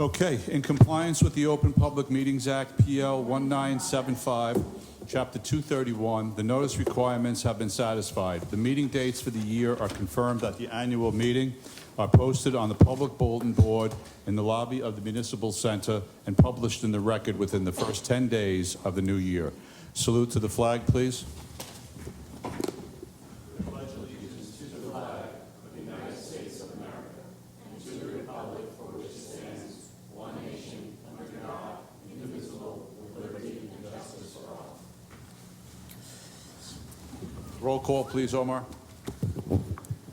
Okay, in compliance with the Open Public Meetings Act, PL 1975, Chapter 231, the notice requirements have been satisfied. The meeting dates for the year are confirmed at the annual meeting, are posted on the public bulletin board in the lobby of the Municipal Center, and published in the record within the first 10 days of the new year. Salute to the flag, please. Roll call, please, Omar.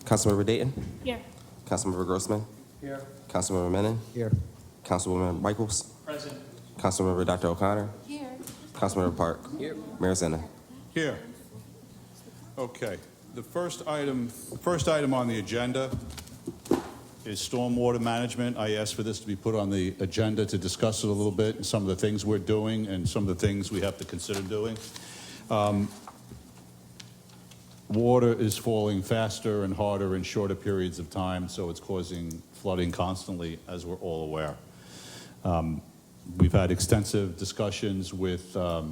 Councilmember Dayton. Here. Councilmember Grossman. Here. Councilmember Menon. Here. Councilwoman Michaels. Present. Councilmember Dr. O'Connor. Here. Councilmember Park. Here. Mayor Zinna. Here. Okay. The first item on the agenda is stormwater management. I asked for this to be put on the agenda to discuss it a little bit, and some of the things we're doing and some of the things we have to consider doing. Water is falling faster and harder in shorter periods of time, so it's causing flooding constantly, as we're all aware. We've had extensive discussions with our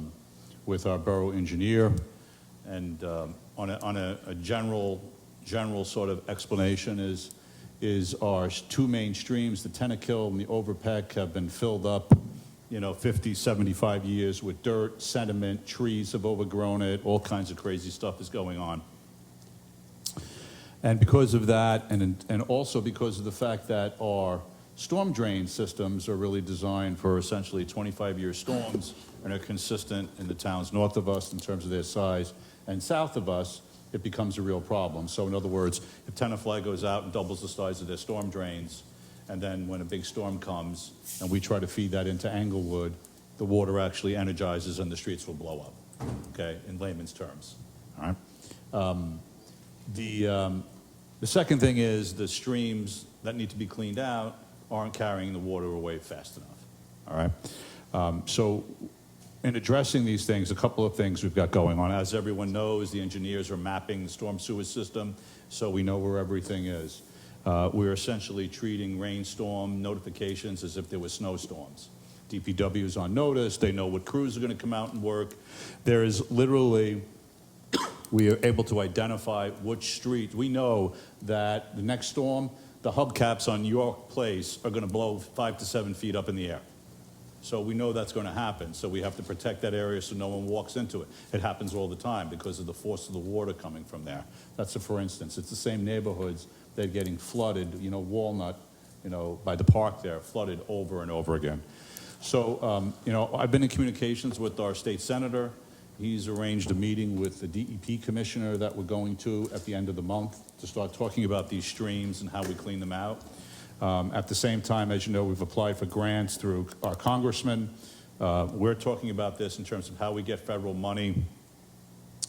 borough engineer, and on a general sort of explanation is our two main streams, the Tenafly and the Overpeck, have been filled up, 50, 75 years with dirt, sediment, trees have overgrown it, all kinds of crazy stuff is going on. And because of that, and also because of the fact that our storm drain systems are really designed for essentially 25-year storms and are consistent in the towns north of us in terms of their size, and south of us, it becomes a real problem. So in other words, if Tenafly goes out and doubles the size of their storm drains, and then when a big storm comes and we try to feed that into Englewood, the water actually energizes and the streets will blow up, okay, in layman's terms, all right? The second thing is the streams that need to be cleaned out aren't carrying the water away fast enough, all right? So in addressing these things, a couple of things we've got going on. As everyone knows, the engineers are mapping the storm sewer system, so we know where everything is. We're essentially treating rainstorm notifications as if there were snowstorms. DPW is on notice. They know what crews are going to come out and work. There is literally, we are able to identify which street. We know that the next storm, the hubcaps on York Place are going to blow 5 to 7 feet up in the air. So we know that's going to happen. So we have to protect that area so no one walks into it. It happens all the time because of the force of the water coming from there. That's for instance. It's the same neighborhoods that are getting flooded, Walnut, by the park there, flooded over and over again. So, I've been in communications with our state senator. He's arranged a meeting with the DEP commissioner that we're going to at the end of the month to start talking about these streams and how we clean them out. At the same time, as you know, we've applied for grants through our congressman. We're talking about this in terms of how we get federal money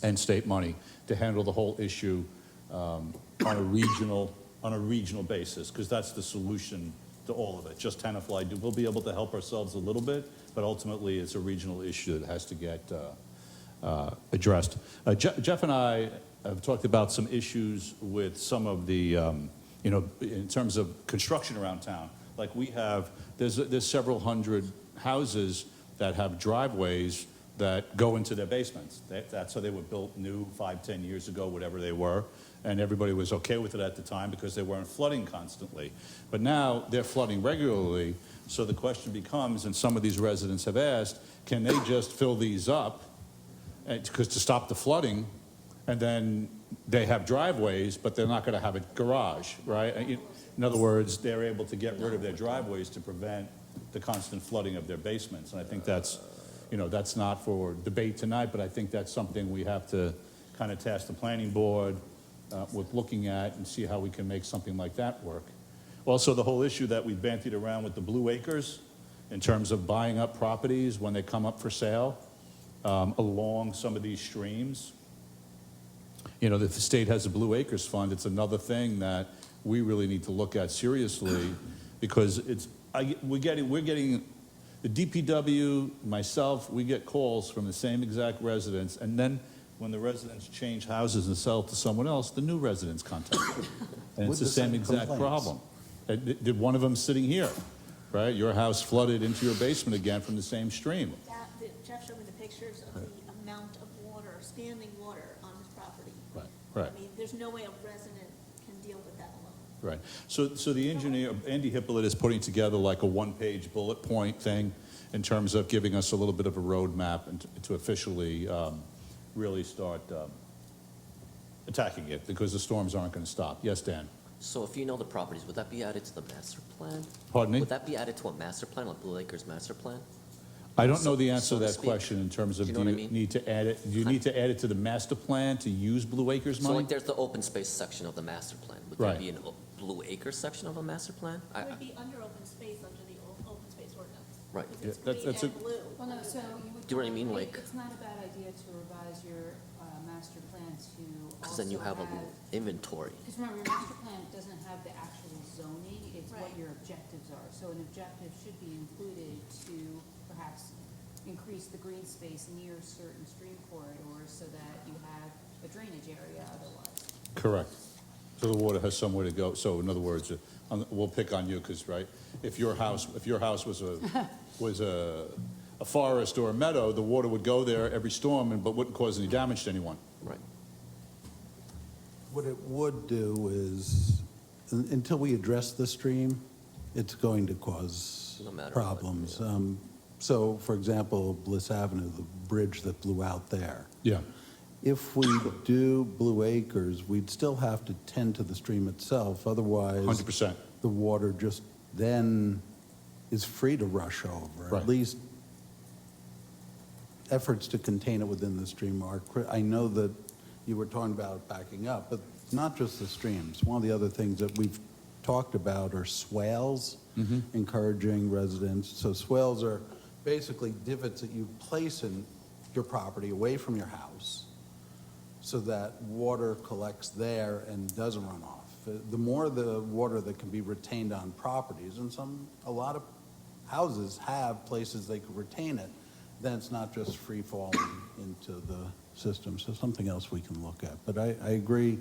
and state money to handle the whole issue on a regional basis, because that's the solution to all of it. Just Tenafly, we'll be able to help ourselves a little bit, but ultimately it's a regional issue that has to get addressed. Jeff and I have talked about some issues with some of the, in terms of construction around town. Like there's several hundred houses that have driveways that go into their basements. That's how they were built new 5, 10 years ago, whatever they were. And everybody was okay with it at the time because they weren't flooding constantly. But now they're flooding regularly. So the question becomes, and some of these residents have asked, can they just fill these up because to stop the flooding, and then they have driveways, but they're not going to have a garage, right? In other words, they're able to get rid of their driveways to prevent the constant flooding of their basements. And I think that's, that's not for debate tonight, but I think that's something we have to kind of task the planning board with looking at and see how we can make something like that work. Also, the whole issue that we've bandied around with the Blue Acres in terms of buying up properties when they come up for sale along some of these streams. That the state has a Blue Acres Fund, it's another thing that we really need to look at seriously, because we're getting the DPW, myself, we get calls from the same exact residents, and then when the residents change houses and sell to someone else, the new residents contact them. And it's the same exact problem. Did one of them sitting here, right? Your house flooded into your basement again from the same stream. Jeff showed me the pictures of the amount of water, standing water on his property. Right. I mean, there's no way a resident can deal with that alone. Right. So the engineer, Andy Hippolyte, is putting together like a one-page bullet point thing in terms of giving us a little bit of a roadmap and to officially really start attacking it, because the storms aren't going to stop. Yes, Dan? So if you know the properties, would that be added to the master plan? Pardon me? Would that be added to a master plan, like Blue Acres master plan? I don't know the answer so to to that speak. question in terms of, Do you do know you what I mean? need to add it, do you need to add it to the master plan to use Blue Acres So money? like there's the open space section of the master plan. Would Right. there be an Blue Acres section of a master plan? It would be under open space, under the open space ordinance. Right. Because it's Yeah, that's green a- and blue. Well, no, so you would. Do you know what I mean, like- It's not a bad idea to revise your master plan to Because then you have a inventory. Because remember, your master plan doesn't have the actual zoning, it's what Right. your objectives are. So an objective should be included to perhaps increase the green space near certain stream corridors so that you have a drainage area otherwise. Correct. So the water has somewhere to go. So in other words, we'll pick on you because, right, if your house was a forest or a meadow, the water would go there every storm but wouldn't cause any damage to anyone. Right. What it would do is, until we address the stream, it's going to cause No matter what, problems. yeah. So, for example, Bliss Avenue, the bridge that blew out there. Yeah. If we do Blue Acres, we'd still have to tend to the stream itself, otherwise. 100%. The water just then is free to rush over. Right. At least efforts to contain it within the stream are, I know that you were talking about backing up, but it's not just the streams. One of the other things that we've talked about are swales, encouraging residents. So swales are basically divots that you place in your property away from your house so that water collects there and doesn't run off. The more the water that can be retained on properties, and a lot of houses have places they could retain it, then it's not just free falling into the system. So something else we can look at. But I agree,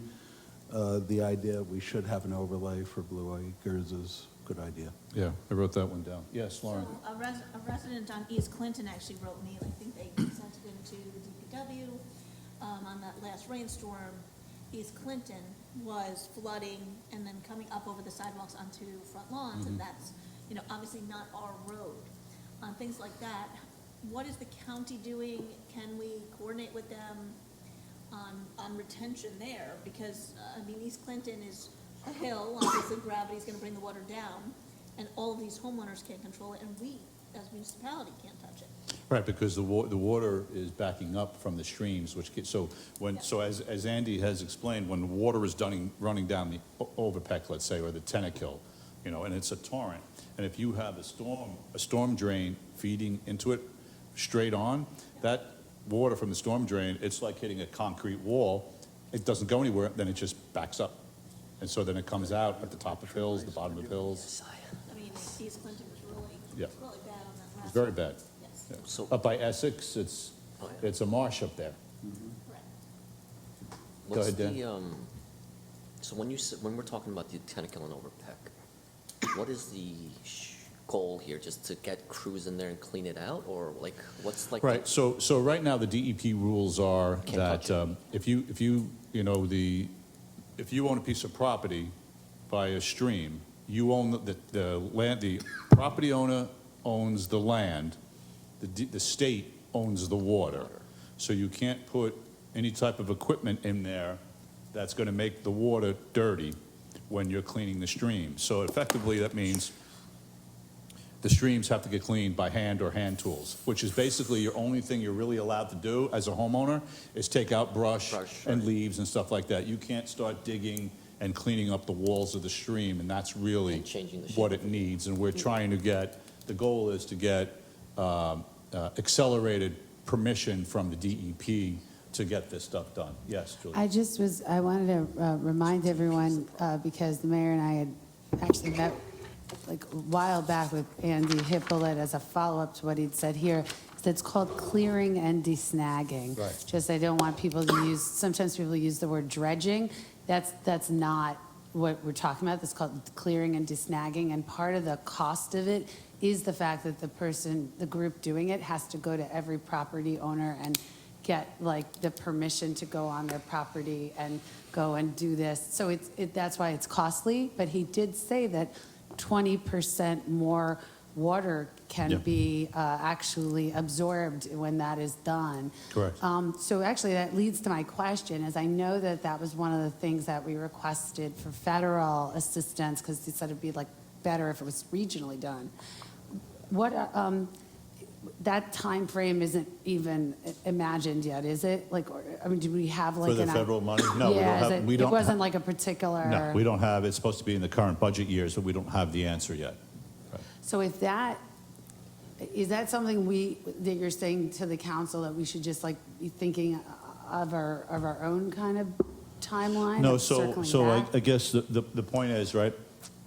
the idea we should have an overlay for Blue Acres is a good idea. Yeah, I wrote that one down. Yes, Lauren? So a resident on East Clinton actually wrote me, I think they sent it into the DPW, on that last rainstorm. East Clinton was flooding and then coming up over the sidewalks onto front lawns, and that's, obviously not our road. On things like that, what is the county doing? Can we coordinate with them on retention there? Because, East Clinton is a hill, obviously gravity's gonna bring the water down, and all of these homeowners can't control it, and we, as municipality, can't touch it. Right, because the water is backing up from the streams, which get, so as Andy has explained, when the water is running down the Overpeck, let's say, or the Tenafly, and it's a torrent, and if you have a storm drain feeding into it straight on, that water from the storm drain, it's like hitting a concrete wall. It doesn't go anywhere, then it just backs up. And so then it comes out at the top of hills, the bottom of hills. East Clinton was Yeah. really bad on that last. It's very bad. Yes, Yeah. So- Up by Essex, it's Oh, yeah. a marsh up there. correct. What's ahead, Dan. the, so when we're talking about the Tenafly and Overpeck, what is the goal here? Just to get crews in there and clean it out, or like what's like? Right, so right now, the DEP rules are Can't that touch it. if you own a piece of property by a stream, you own the land, the property owner owns the land, the state owns the water. So you can't put any type of equipment in there that's going to make the water dirty when you're cleaning the stream. So effectively, that means the streams have to get cleaned by hand or hand tools, which is basically your only thing you're really allowed to do as a homeowner is take out brush and leaves and stuff like that. You can't start digging and cleaning up the walls of the stream, and that's really And changing the shape what of it needs. And we're trying to get, the goal is to get accelerated permission from the DEP to get this stuff done. Yes, Julie? I wanted to remind everyone, because the mayor and I had actually met like a while back with Andy Hippolyte as a follow-up to what he'd said here. It's called clearing and desnagging. Right. Just, I don't want people to use, sometimes people use the word dredging. That's not what we're talking about. That's called clearing and desnagging, and part of the cost of it is the fact that the group doing it has to go to every property owner and get like the permission to go on their property and go and do this. So that's why it's costly, but he did say that 20% more water can Yeah. be actually absorbed when that is done. Correct. So actually, that leads to my question, is I know that that was one of the things that we requested for federal assistance, because he said it'd be like better if it was regionally done. What, that time frame isn't even imagined yet, is it? Like, I mean, do we have like For the an? federal money? No, we don't Yeah, have, we don't. it wasn't like a particular. No, we don't have, it's supposed to be in the current budget years, but we don't have the answer yet. So if is that something that you're saying to the council that we should just like be thinking of our own kind of timeline? No, of circling so back? I guess the point is, right,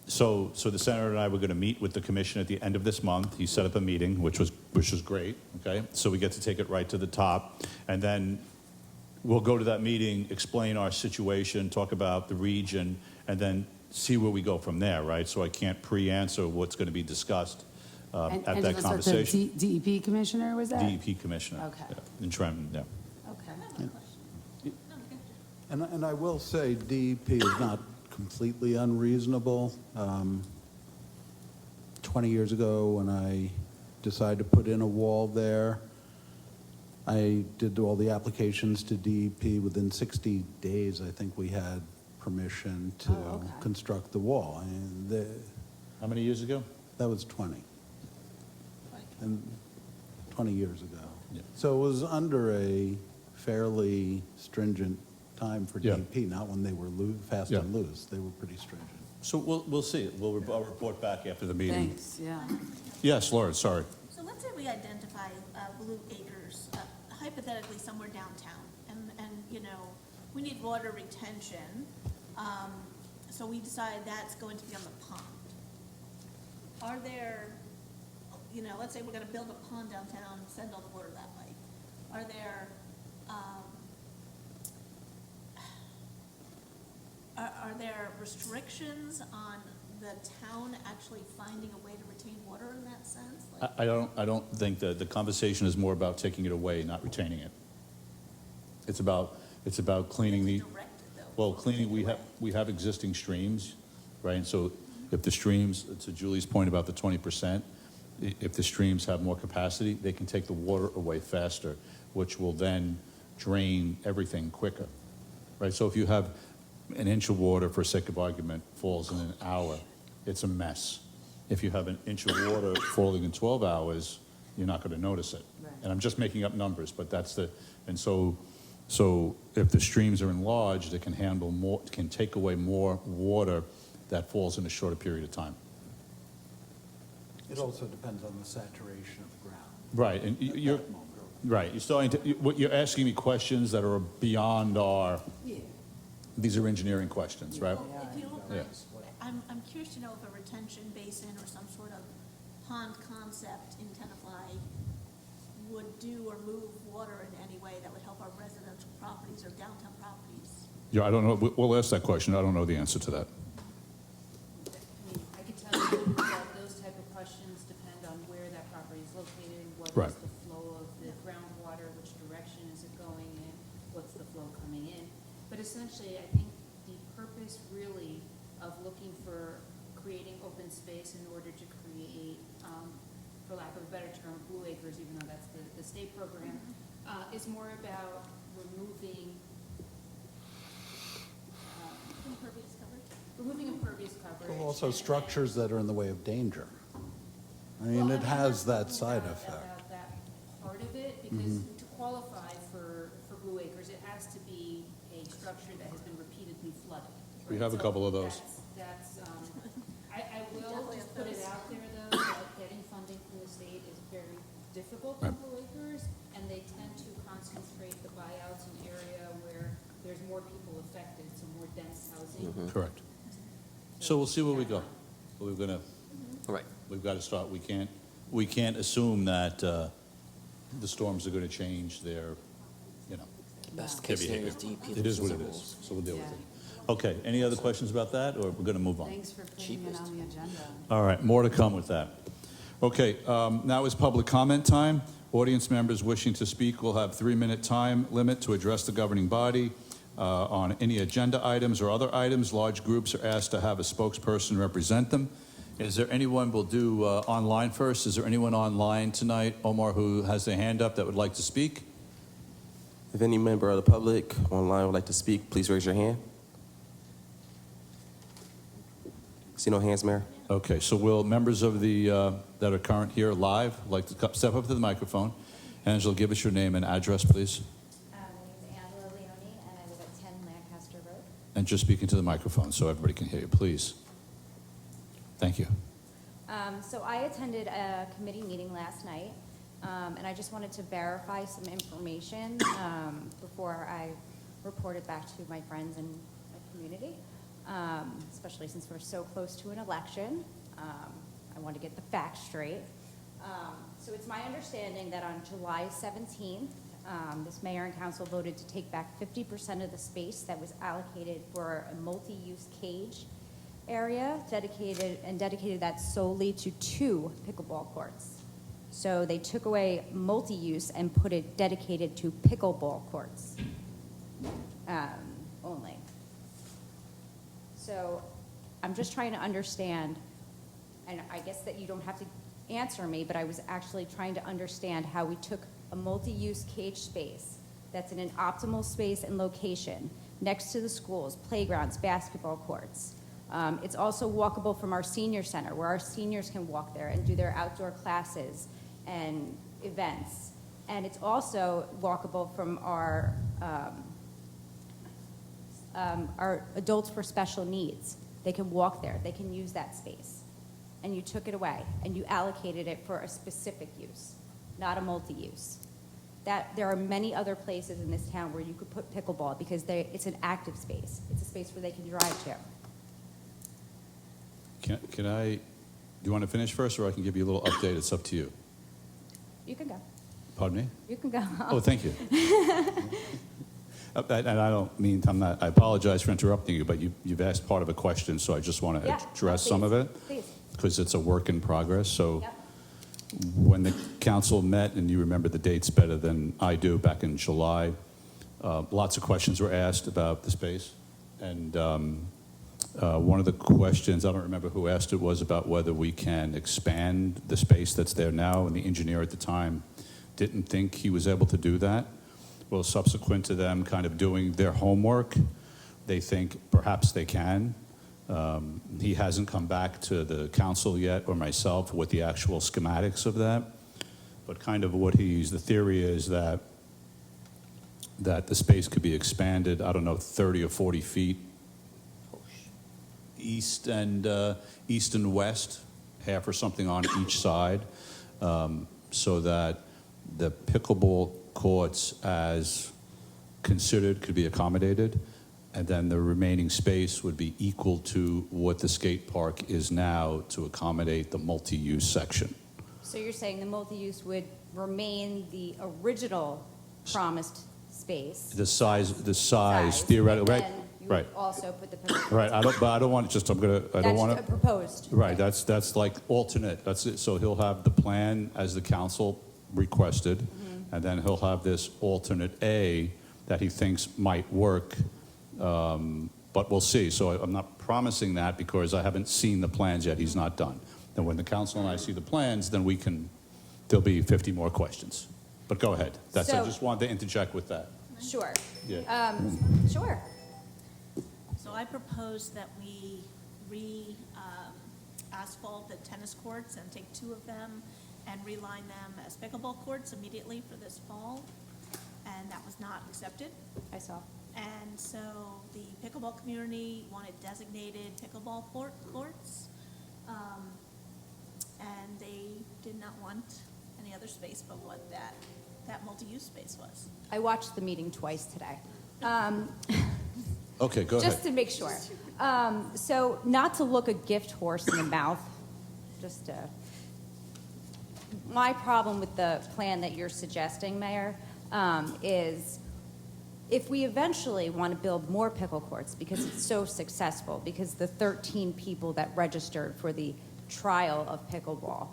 so the senator and I were going to meet with the commission at the end of this month. He set up a meeting, which was great, okay? So we get to take it right to the top, and then we'll go to that meeting, explain our situation, talk about the region, and then see where we go from there, right? So I can't pre-answer what's going to be discussed And at that was that conversation. the DEP commissioner, was that? DEP commissioner. Okay. Yeah, in Trenton, yeah. Okay. And I will say DEP is not completely unreasonable. 20 years ago, when I decided to put in a wall there, I did all the applications to DEP. Within 60 days, I think we had permission to Oh, okay. construct the wall. And How many years ago? that was 20. And 20 years ago. Yeah. So it was under a fairly stringent time for Yeah. DEP, not when they were fast Yeah. and loose. They were pretty stringent. So we'll see. I'll report back after the meeting. Thanks, yeah. Yes, Laura, sorry. So let's say we identify Blue Acres, hypothetically somewhere downtown, and, you know, we need water retention, so we decide that's going to be on the pond. Are there, you know, let's say we're gonna build a pond downtown, send all the water that way. Are there, are there restrictions on the town actually finding a way to retain water in that sense? Like, I don't think that the conversation is more about taking it away, not retaining it. It's about cleaning the, directed, though, well, to cleaning, take it away. we have existing streams, right? And so if the streams, to Julie's point about the 20%, if the streams have more capacity, they can take the water away faster, which will then drain everything quicker, right? So if you have an inch of water, for sake of argument, falls in an hour, it's a mess. If you have an inch of water falling in 12 hours, you're not going to notice it. Right. And I'm just making up numbers, but and so if the streams are enlarged, it can handle more, it can take away more water that falls in a shorter period of time. It also depends on the saturation of the ground. Right, and at you're, that moment. right, you're starting to, you're asking me questions that are beyond these are engineering questions, right? Well, if you don't Yeah. mind, I'm curious to know if a retention basin or some sort of pond concept in Tenafly would do or move water in any way that would help our residential properties or downtown properties. Yeah, I don't know, we'll ask that question, I don't know the answer to that. I mean, I could tell you that those type of questions depend on where that property is located, what Right. is the flow of the groundwater, which direction is it going in, what's the flow coming in. But essentially, I think the purpose really of looking for creating open space in order to create, for lack of a better term, Blue Acres, even though that's the state program, is more about removing Impervious coverage? removing impervious coverage. Well, also and- structures that are in the way of danger. I mean, Well, it has that that's side about- effect. About that part of it, because to qualify for Blue Acres, it has to be a structure that has been repeatedly flooded. We right? have a So couple of those. I will definitely just have put it those. out there, though, that getting funding from the state is very difficult for Right. Blue Acres, and they tend to concentrate the buyouts in area where there's more people affected, so more dense housing. Correct. So we'll see where we go. We're gonna, Right. we've got to start, we can't assume that the storms are going to change their, you know, Best their case scenario is behavior. DEP. It is what it loses is, the rules. so we'll deal with Yeah. it. Okay, any other questions about that, or we're going to move on? Thanks for putting it Cheapest. on the agenda. All right, more to come with that. Okay, now is public comment time. Audience members wishing to speak will have 3-minute time limit to address the governing body on any agenda items or other items. Large groups are asked to have a spokesperson represent them. Is there anyone, we'll do online first. Is there anyone online tonight, Omar, who has their hand up that would like to speak? If any member of the public online would like to speak, please raise your hand. See no hands, Mayor? Okay, so will members of the, that are current here live, like to step up to the microphone? Angela, give us your name and address, please. My name is Angela Leone, and I live at 10 Lancaster Road. And just speak into the microphone so everybody can hear you, please. Thank you. So I attended a committee meeting last night, and I just wanted to verify some information before I report it back to my friends and my community, especially since we're so close to an election. I want to get the facts straight. So it's my understanding that on July 17th, this mayor and council voted to take back 50% of the space that was allocated for a multi-use cage area dedicated that solely to 2 pickleball courts. So they took away multi-use and put it dedicated to pickleball courts only. So I'm just trying to understand, and I guess that you don't have to answer me, but I was actually trying to understand how we took a multi-use cage space that's in an optimal space and location next to the schools, playgrounds, basketball courts. It's also walkable from our senior center, where our seniors can walk there and do their outdoor classes and events. And it's also walkable from our adults for special needs. They can walk there, they can use that space. And you took it away, and you allocated it for a specific use, not a multi-use. There are many other places in this town where you could put pickleball because it's an active space. It's a space where they can drive to. Do you want to finish first, or I can give you a little update? It's up to you. You can go. Pardon me? You can go. Oh, thank you. And I don't mean, I apologize for interrupting you, but you've asked part of a question, so I just want to Yeah, address please, some of it, please. because it's a work in progress. So Yep. when the council met, and you remember the dates better than I do, back in July, lots of questions were asked about the space. And one of the questions, I don't remember who asked it, was about whether we can expand the space that's there now, and the engineer at the time didn't think he was able to do that. Well, subsequent to them kind of doing their homework, they think perhaps they can. He hasn't come back to the council yet, or myself, with the actual schematics of that. But kind of the theory is that the space could be expanded, I don't know, 30 or 40 feet east and west, half or something on each side, so that the pickleball courts as considered could be accommodated, and then the remaining space would be equal to what the skate park is now to accommodate the multi-use section. So you're saying the multi-use would remain the original promised space? The size theoretically, and right? then you Right. would also put the pickleball. Right. I don't want to just. I don't want That's to. proposed. Right. That's like alternate. That's it. So he'll have the plan as the council requested, and then he'll have this alternate A that he thinks might work, but we'll see. So I'm not promising that because I haven't seen the plans yet. He's not done. Then when the council and I see the plans, then there'll be 50 more questions. But go ahead. I So- just wanted to interject with that. Sure. Yeah. Sure. So I propose that we asphalt the tennis courts and take 2 of them and reline them as pickleball courts immediately for this fall. And that was not accepted. I saw. And so the pickleball community wanted designated pickleball courts. And they did not want any other space but what that multi-use space was. I watched the meeting twice today. Okay, go ahead. Just to make sure. So not to look a gift horse in the mouth, my problem with the plan that you're suggesting, Mayor, is if we eventually want to build more pickle courts because it's so successful, because the 13 people that registered for the trial of pickleball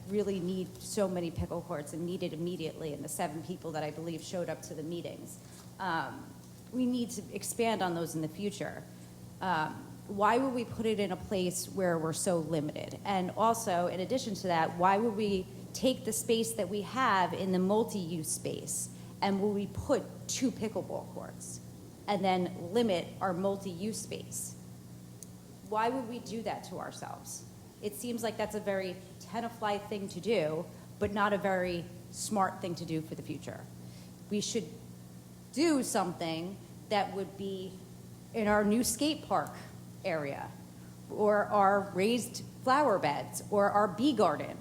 really need so many pickle courts and need it immediately, and the 7 people that I believe showed up to the meetings. We need to expand on those in the future. Why would we put it in a place where we're so limited? And also, in addition to that, why would we take the space that we have in the multi-use space and will we put 2 pickleball courts and then limit our multi-use space? Why would we do that to ourselves? It seems like that's a very Tenafly thing to do, but not a very smart thing to do for the future. We should do something that would be in our new skate park area, or our raised flower beds, or our bee garden.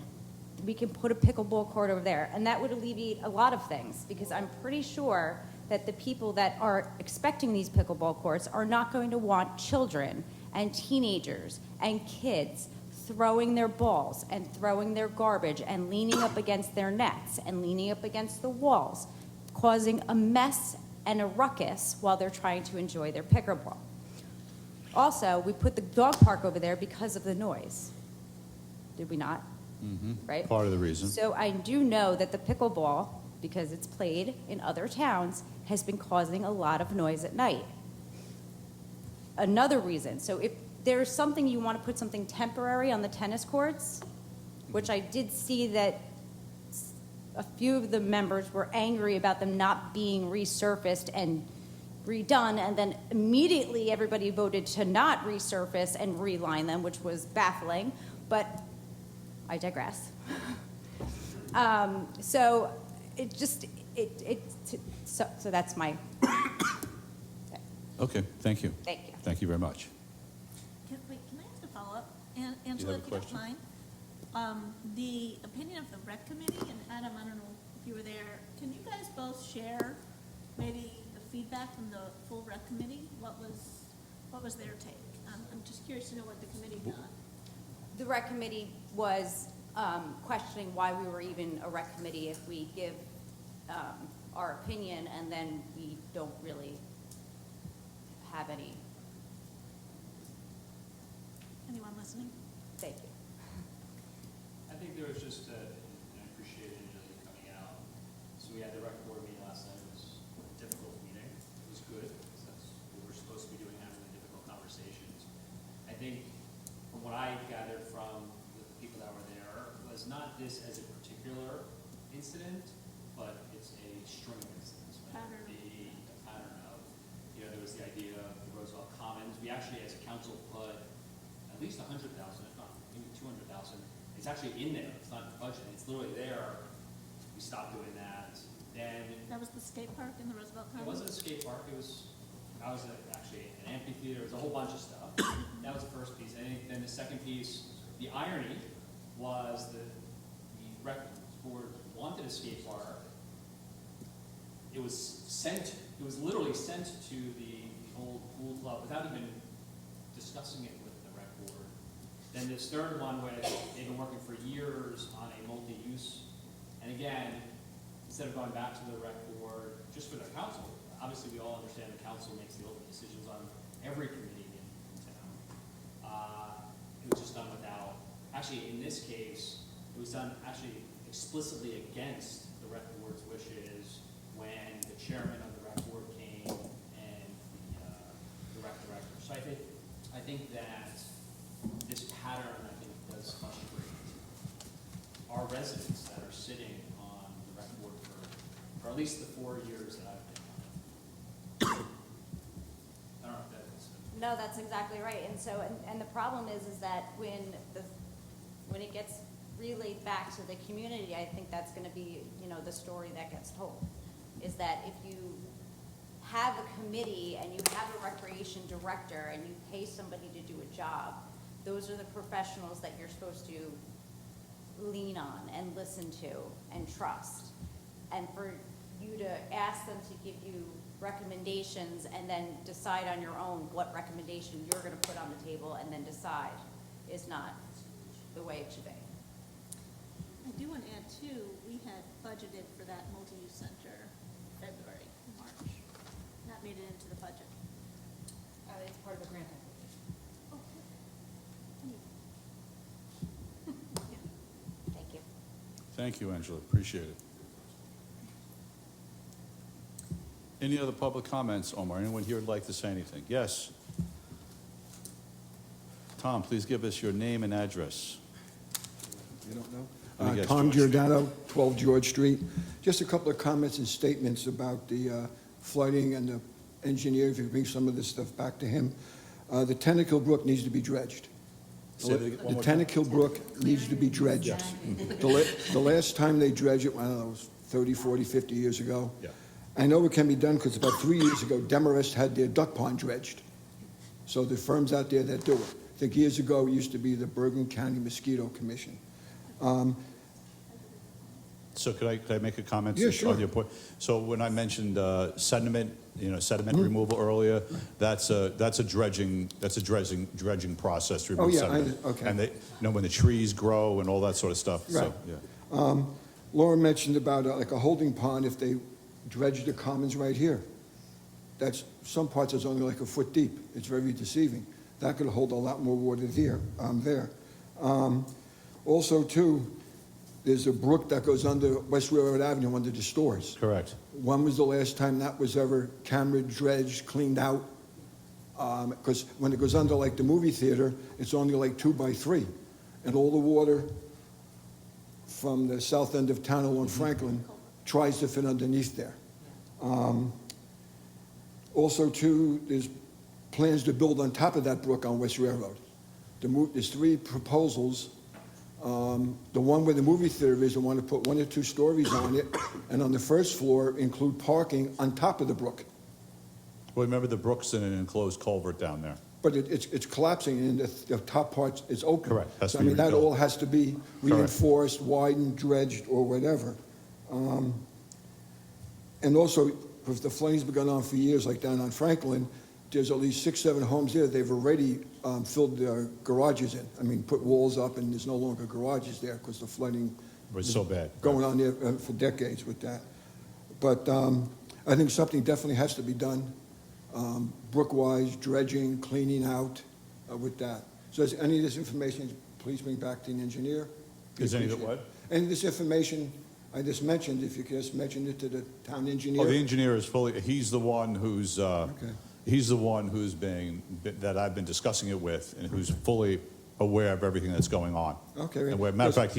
We can put a pickleball court over there, and that would alleviate a lot of things, because I'm pretty sure that the people that are expecting these pickleball courts are not going to want children and teenagers and kids throwing their balls and throwing their garbage and leaning up against their nets and leaning up against the walls, causing a mess and a ruckus while they're trying to enjoy their pickleball. Also, we put the dog park over there because of the noise. Did we not? Right? Part of the reason. So I do know that the pickleball, because it's played in other towns, has been causing a lot of noise at night. Another reason, so if there's something you want to put something temporary on the tennis courts, which I did see that a few of the members were angry about them not being resurfaced and redone, and then immediately everybody voted to not resurface and reline them, which was baffling, but I digress. So that's my, Okay, thank you. thank you. Thank you very much. Can I ask a follow-up? Angela, have a if you don't question? mind. The opinion of the rec committee, and Adam, I don't know if you were there, can you guys both share maybe the feedback from the full rec committee? What was their take? I'm just curious to know what the committee thought. The rec committee was questioning why we were even a rec committee if we give our opinion and then we don't really have any. Anyone listening? Thank you. I think there was just, and I appreciated you coming out. So we had the rec board meeting last night. It was a difficult meeting. It was good, because that's what we're supposed to be doing, having the difficult conversations. I think from what I gathered from the people that were there was not this as a particular incident, but it's a string of incidents. Whether it be a pattern of, there was the idea of the Roosevelt Commons. We actually, as a council, put at least 100,000, if not maybe 200,000. It's actually in there. It's not in the budget. It's literally there. We stopped doing that. Then That was the skate park in the Roosevelt it Commons? wasn't a skate park. I was actually an amphitheater. It was a whole bunch of stuff. That was the first piece. And then the second piece, the irony was that the rec board wanted a skate park. It was literally sent to the old pool club without even discussing it with the rec board. Then this third one, where they've been working for years on a multi-use, and again, instead of going back to the rec board, just for the council, obviously we all understand the council makes the ultimate decisions on every committee in town. It was just done without, actually in this case, it was done actually explicitly against the rec board's wishes when the chairman of the rec board came and the rec director. So I think that this pattern, I think, does frustrate our residents that are sitting on the rec board for at least the 4 years that I've been on it. I don't know if that is. No, that's exactly right. And so, and the problem is that when it gets relayed back to the community, I think that's going to be, the story that gets told, is that if you have a committee and you have a recreation director and you pay somebody to do a job, those are the professionals that you're supposed to lean on and listen to and trust. And for you to ask them to give you recommendations and then decide on your own what recommendation you're going to put on the table and then decide is not the way it should be. I do want to add too, we had budgeted for that multi-use center February, March. That made it into the budget. It's part of the grant. Okay. Thank you, Angela, appreciate it. Any other public comments, Omar? Anyone here would like to say anything? Yes? Tom, please give us your name and address. You don't know? Let me guess, Tom George. Giordano, 12 George Street. Just a couple of comments and statements about the flooding and the engineer, if you bring some of this stuff back to him. The Tennakill Brook needs to be dredged. Say that again, one The more time. Tennakill Brook needs to be dredged. The last time they dredged it, I don't know, it was 30, 40, 50 years ago. Yeah. I know it can be done because about 3 years ago, Demarest had their duck pond dredged. So the firms out there that do it. I think years ago, it used to be the Bergen County Mosquito Commission. So could I make a comment? Yeah, sure. On your point? So when I mentioned sediment removal earlier, that's a dredging process to remove Oh, yeah, sediment. okay. And when the trees grow and all that sort of stuff. So, Right. yeah. Laura mentioned about like a holding pond if they dredge the commons right here. That's, some parts is only like a foot deep. It's very deceiving. That could hold a lot more water there. Also, too, there's a brook that goes under West Railroad Avenue under the stores. Correct. When was the last time that was ever camera dredged, cleaned out? Because when it goes under like the movie theater, it's only like 2 by 3. And all the water from the south end of town along Franklin tries to fit underneath there. Also, too, there's plans to build on top of that brook on West Railroad. There's 3 proposals. The one where the movie theater is, they want to put 1 or 2 stories on it, and on the first floor include parking on top of the brook. Well, remember the brook's in an enclosed culvert down there. But it's collapsing, and the top part is open. Correct. Has to So, I be mean, that rebuilt. all has to be reinforced, widened, dredged, or whatever. And also, if the flooding's been going on for years, like down on Franklin, there's at least 6, 7 homes there, they've already filled their garages in. I mean, put walls up, and there's no longer garages there because the flooding It's so bad. going on there for decades with that. But I think something definitely has to be done, brook-wise, dredging, cleaning out with that. So is any of this information, please bring back to the engineer. Is any of it what? Any of this information I just mentioned, if you could just mention it to the town engineer. Oh, the engineer is fully, he's the one who's, Okay. he's the one who's that I've been discussing it with, and who's fully aware of everything that's going on. Okay. And matter of fact,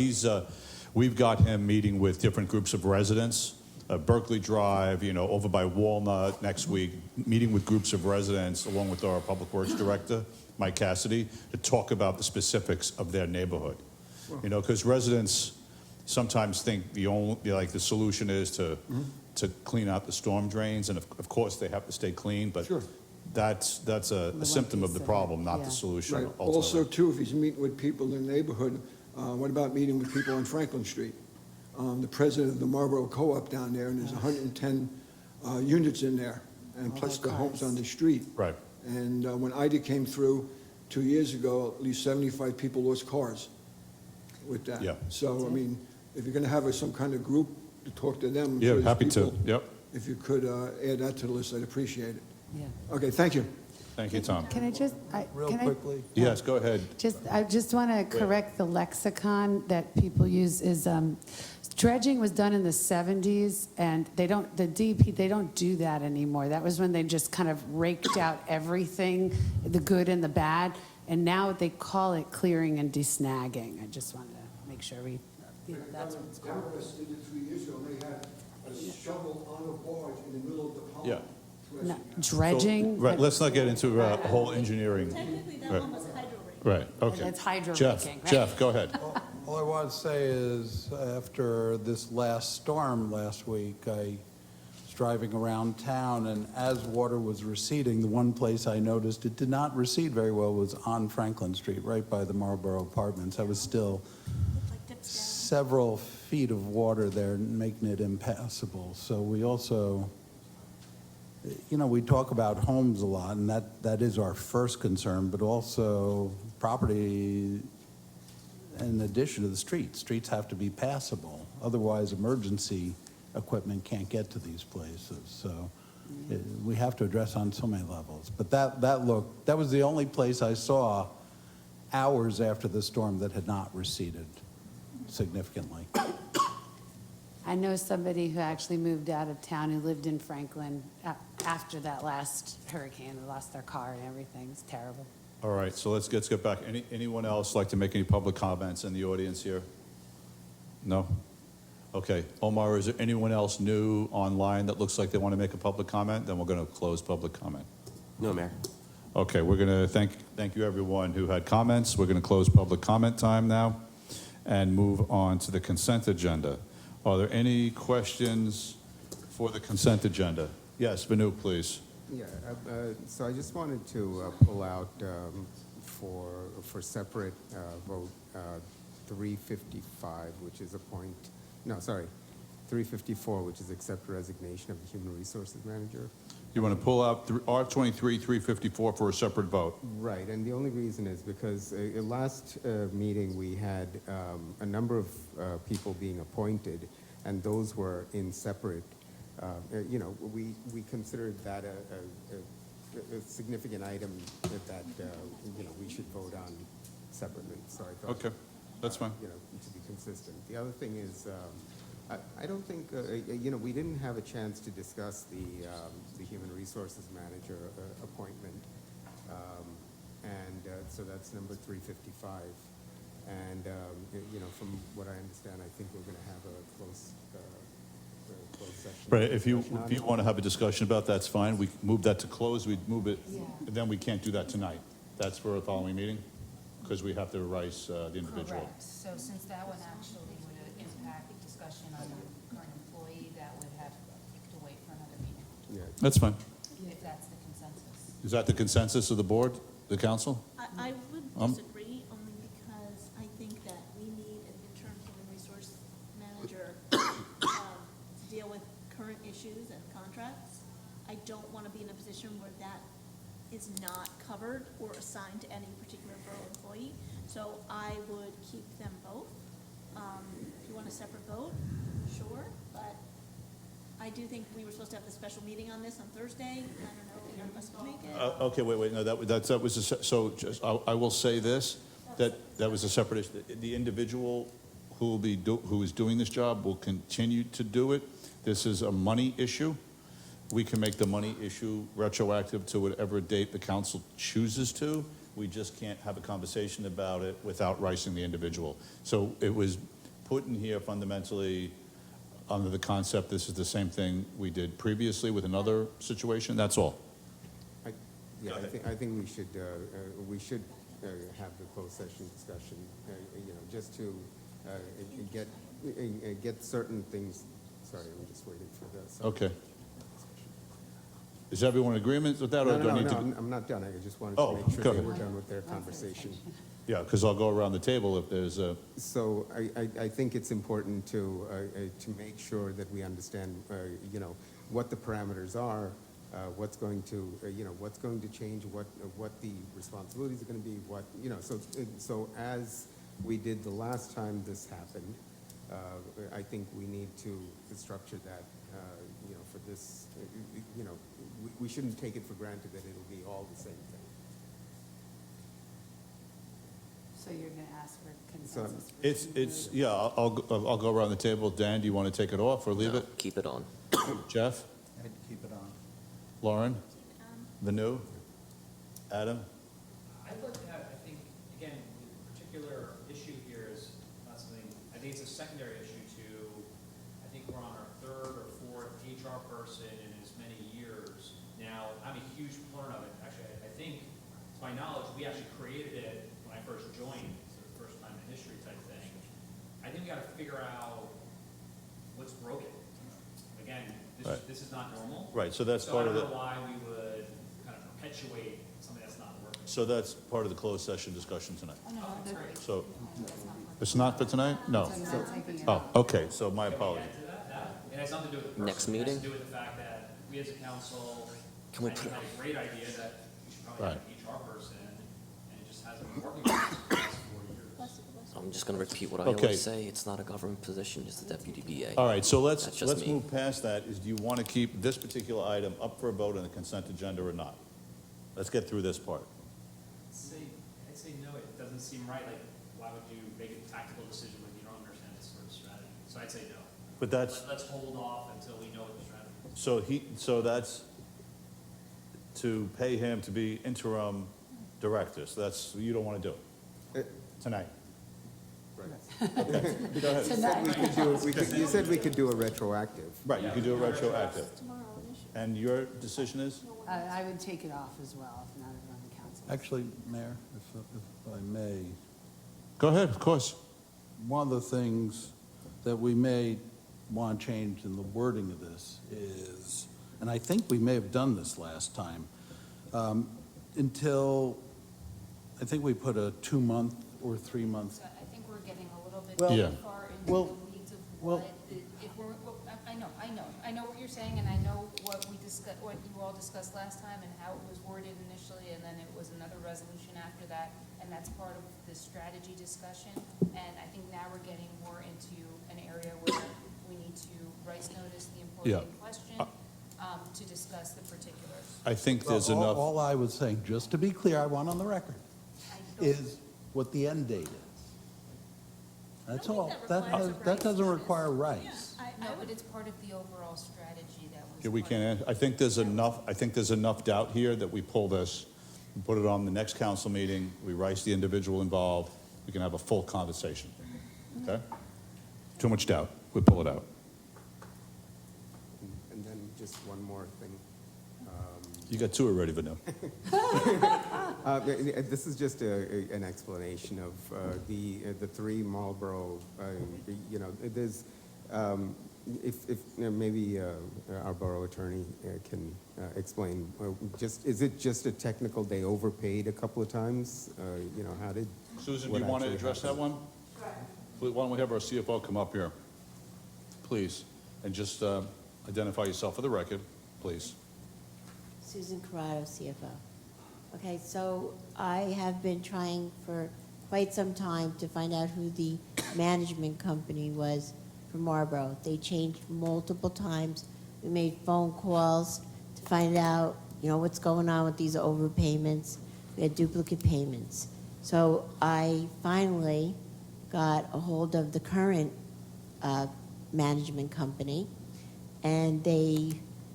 we've got him meeting with different groups of residents, Berkeley Drive, over by Walnut next week, meeting with groups of residents along with our Public Works Director, Mike Cassidy, to talk about the specifics of their neighborhood. Because residents sometimes think the solution is to clean out the storm drains, and of course they have to stay clean, but Sure. that's a symptom of the problem, not the solution Right. ultimately. Also, too, if he's meeting with people in the neighborhood, what about meeting with people on Franklin Street? The president of the Marlboro Co-op down there, and there's 110 units in there, and plus the homes on the street. Right. And when Ida came through 2 years ago, at least 75 people lost cars with that. Yeah. So, I mean, if you're going to have some kind of group to talk to them. I'm sure Yeah, there's happy to, people. yep. If you could add that to the list, I'd appreciate it. Yeah. Okay, thank you. Thank you, Tom. Can I just, Real can I? quickly. Yes, go ahead. I just want to correct the lexicon that people use is, dredging was done in the 70s, and the DEP, they don't do that anymore. That was when they just kind of raked out everything, the good and the bad, and now they call it clearing and desnagging. I just wanted to make sure that's what it's called. Demarest did it 3 years ago, and they had a shovel on a barge in the middle of the pond. Yeah. No, dredging. Right, let's not get into a whole engineering. Technically, that Right. one was hydro rating. Right, okay. That's hydro Jeff, raking, right? Jeff, go ahead. All I want to say is, after this last storm last week, I was driving around town, and as water was receding, the one place I noticed it did not recede very well was on Franklin Street, right by the Marlboro Apartments. I was still Like dips down. several feet of water there, making it impassable. So we also, we talk about homes a lot, and that is our first concern, but also property in addition to the streets. Streets have to be passable. Otherwise, emergency equipment can't get to these places. So we have to address on so many levels. But that was the only place I saw hours after the storm that had not receded significantly. I know somebody who actually moved out of town who lived in Franklin after that last hurricane. They lost their car and everything. It's terrible. All right, so let's get back. Anyone else like to make any public comments in the audience here? No? Okay. Omar, is there anyone else new online that looks like they want to make a public comment? Then we're going to close public comment. No, Mayor. Okay, we're going to thank you everyone who had comments. We're going to close public comment time now and move on to the consent agenda. Are there any questions for the consent agenda? Yes, Vanu, please. Yeah, so I just wanted to pull out for separate vote 355, which is 354, which is accept resignation of the Human Resources Manager. You want to pull out R23, 354 for a separate vote? Right, and the only reason is because last meeting we had a number of people being appointed, and those were in separate. We considered that a significant item that we should vote on separately. So I thought, Okay, that's fine. To be consistent. The other thing is, I don't think we didn't have a chance to discuss the Human Resources Manager appointment, and so that's number 355. And from what I understand, I think we're going to have a closed session. Right, if you discussion on it. want to have a discussion about that, that's fine. We move that to close, we move it, and then we can't do that tonight. That's for a following meeting, because we have to rice the individual. Correct. So since that one actually would impact discussion on the current employee, that would have to wait for another meeting, Yeah. That's fine. if that's the consensus. Is that the consensus of the board, the council? I would disagree, only because I think that we need an interim human resource manager to deal with current issues and contracts. I don't want to be in a position where that is not covered or assigned to any particular borough employee. So I would keep them both. If you want a separate vote, sure, but I do think we were supposed to have the special meeting on this on Thursday. I don't know if none of us can make it. Okay, wait, no, that was, so just, I will say this, that was a separate issue. The individual who is doing this job will continue to do it. This is a money issue. We can make the money issue retroactive to whatever date the council chooses to. We just can't have a conversation about it without ricing the individual. So it was put in here fundamentally under the concept this is the same thing we did previously with another situation, that's all. I think we should have the closed session discussion, just to get certain things. Sorry, I'm just waiting for this. Okay. Is everyone in agreement with that, or do I need to? I'm not done. I just wanted Oh, to make sure go they ahead. were done with their conversation. Yeah, because I'll go around the table if there's a, So I think it's important to make sure that we understand, what the parameters are, what's going to change, what the responsibilities are going to be, so as we did the last time this happened, I think we need to structure that, for this, we shouldn't take it for granted that it'll be all the same thing. So you're going to ask for consensus? it's, yeah, I'll go around the table. Dan, do you want to take it off or leave No, it? keep it on. Jeff? I'd keep it on. Lauren? Vanu? Adam? I'd like to have, I think, again, the particular issue here is not something, I think it's a secondary issue to, I think we're on our third or fourth HR person in as many years. Now, I'm a huge proponent of it. Actually, I think, to my knowledge, we actually created it when I first joined, so the first time in history type thing. I think we gotta figure out what's broken. Again, Right. this is not normal. Right, so that's part of I the, don't know why we would kind of perpetuate something that's not working. so that's part of the closed session discussion tonight. Oh, no, that's great. So, it's not for tonight? No. So you're not taking it Oh, out. okay, so my apologies. It has nothing to do with the person. Next It has meeting? to do with the fact that we as a council, Can we I think put- had a great idea that we should probably have Right. an HR person, and it just hasn't been working for us for the last 4 years. Bless you, bless you. I'm just going to repeat what I Okay. always say. It's not a government position, it's the deputy BA. All right, so let's That's just me. move past that. Do you want to keep this particular item up for a vote on the consent agenda or not? Let's get through this part. I'd say no, it doesn't seem right, like, why would you make a tactical decision when you don't understand this sort of strategy? So I'd say no. But that's, Let's hold off until we know what the strategy is. so that's to pay him to be interim director, so that's, you don't want to do it tonight. You said we could do a retroactive. Right, you could do a retroactive. Tomorrow, an issue. And your decision is? I would take it off as well, if not on the council. Actually, Mayor, if I may, Go ahead, of course. one of the things that we may want to change in the wording of this is, and I think we may have done this last time, until, I think we put a 2-month or 3-month. So I think we're getting a little bit Well- Yeah. too far into well- the weeds of well- what, if we're, I know what you're saying, and I know what we discussed, what you all discussed last time, and how it was worded initially, and then it was another resolution after that, and that's part of the strategy discussion, and I think now we're getting more into an area where we need to rights notice the employee Yeah. in question, to discuss the particulars. I think there's Well, enough. All I was saying, just to be clear, I want on the record, is what the end date is. That's I don't all. think That requires a that doesn't rights require notice. rights. Yeah, No, I but would, it's part of the overall strategy that was. Yeah, we part of can, I think there's enough doubt here that we pull this, and put it on the next council meeting, we rice the individual involved, we can have a full conversation. Okay? Too much doubt, we pull it out. And then just one more thing. You got two already, Vanu. This is just an explanation of the three Marlboro, there's, if maybe our borough attorney can explain, is it just a technical, they overpaid a couple of times? How did? Susan, do what you want to actually address that happened? one? Why don't we have our CFO come up here, please, and just identify yourself for the record, please. Susan Corrado, CFO. Okay, so I have been trying for quite some time to find out who the management company was for Marlboro. They changed multiple times. We made phone calls to find out, what's going on with these overpayments. We had duplicate payments. So I finally got a hold of the current management company, and they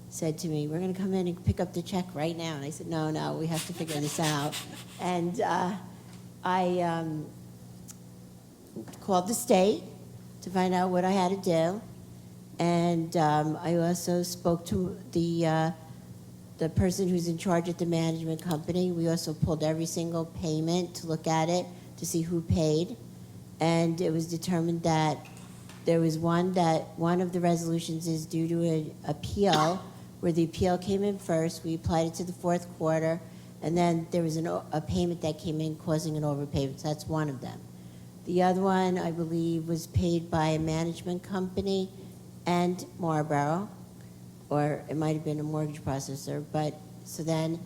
said to me, we're going to come in and pick up the check right now. And I said, no, we have to figure this out. And I called the state to find out what I had to do. And I also spoke to the person who's in charge at the management company. We also pulled every single payment to look at it, to see who paid. And it was determined that there was one of the resolutions is due to an appeal, where the appeal came in first. We applied it to the fourth quarter, and then there was a payment that came in causing an overpayment. So that's one of them. The other one, I believe, was paid by a management company and Marlboro, or it might have been a mortgage processor. But so then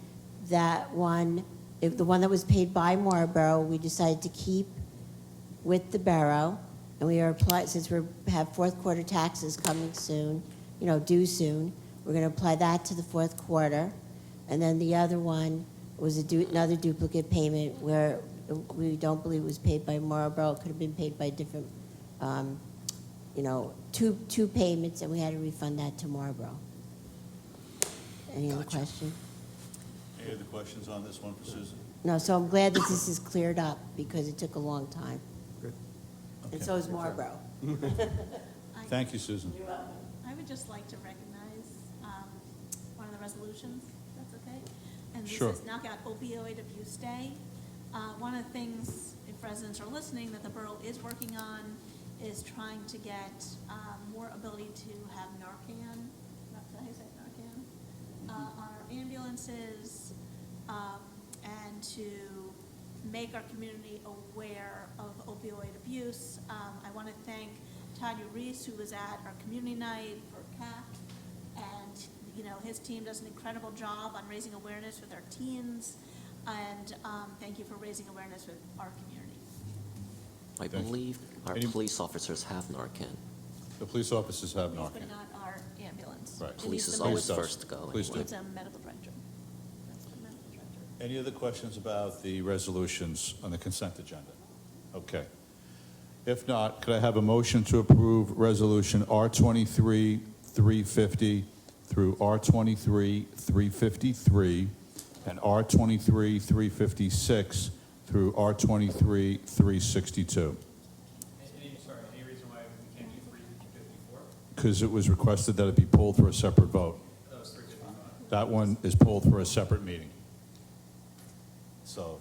that one, the one that was paid by Marlboro, we decided to keep with the borough, and we are applying, since we have fourth quarter taxes coming soon, due soon, we're going to apply that to the fourth quarter. And then the other one was another duplicate payment where we don't believe it was paid by Marlboro. It could have been paid by different, two payments, and we had to refund that to Marlboro. Any other question? Any other questions on this one for Susan? No, so I'm glad that this is cleared up because it took a long time. Good. And so is Marlboro. Thank you, Susan. I would just like to recognize one of the resolutions, if that's okay? And this Sure. is Knockout Opioid Abuse Day. One of the things, if residents are listening, that the borough is working on is trying to get more ability to have Narcan, how do you say Narcan? On our ambulances, and to make our community aware of opioid abuse. I want to thank Tanya Reese, who was at our community night for CAP, and his team does an incredible job on raising awareness with our teens, and thank you for raising awareness with our community. I believe our Any- police officers have Narcan. The police officers have But Narcan. not our ambulance. Right. It Police needs is the always medical- does. first to go. Police anyway. It's a medical director. That's the medical director. Any other questions about the resolutions on the consent agenda? Okay. If not, could I have a motion to approve Resolution R23-350 through R23-353 and R23-356 through R23-362? Any reason why we can't do 354? Because it was requested that it be pulled for a separate vote. That was 355. That one is pulled for a separate meeting. So,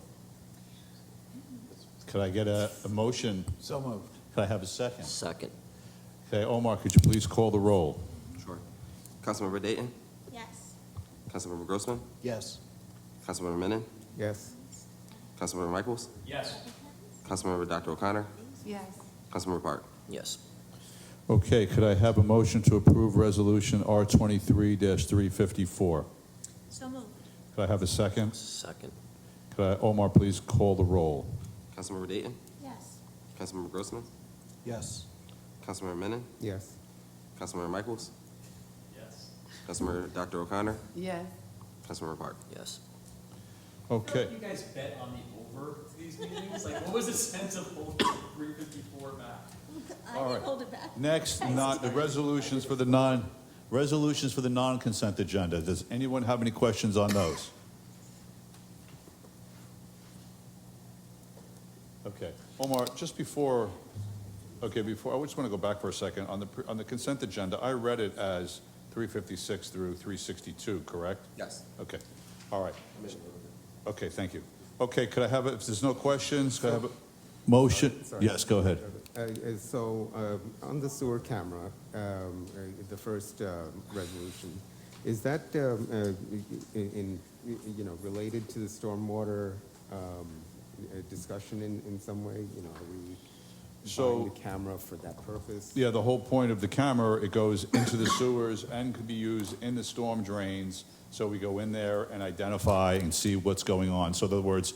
could I get a motion? So moved. Could I have a second? Second. Okay, Omar, could you please call the roll? Sure. Councilmember Dayton? Yes. Councilmember Grossman? Yes. Councilmember Menon? Yes. Councilmember Michaels? Yes. Councilmember Dr. O'Connor? Yes. Councilmember Park? Yes. Okay, could I have a motion to approve Resolution R23-354? So moved. Could I have a second? Second. Could Omar, please call the roll? Councilmember Dayton? Yes. Councilmember Grossman? Yes. Councilmember Menon? Yes. Councilmember Michaels? Yes. Councilmember Dr. O'Connor? Yes. Councilmember Park? Yes. Okay. You guys bet on the over to these meetings? Like, what was the sense of holding 354 back? I All didn't right. hold it back. Next, not the resolutions for the non-consent agenda. Does anyone have any questions on those? Okay, Omar, just before, I just want to go back for a second. On the consent agenda, I read it as 356 through 362, correct? Yes. Okay, all right. Okay, thank you. Okay, could I have, if there's no questions, could I have a motion? Sorry. Yes, go ahead. On the sewer camera, the first resolution, is that related to the stormwater discussion in some way? Are we So- buying the camera for that purpose? Yeah, the whole point of the camera, it goes into the sewers and could be used in the storm drains. So we go in there and identify and see what's going on. So in other words,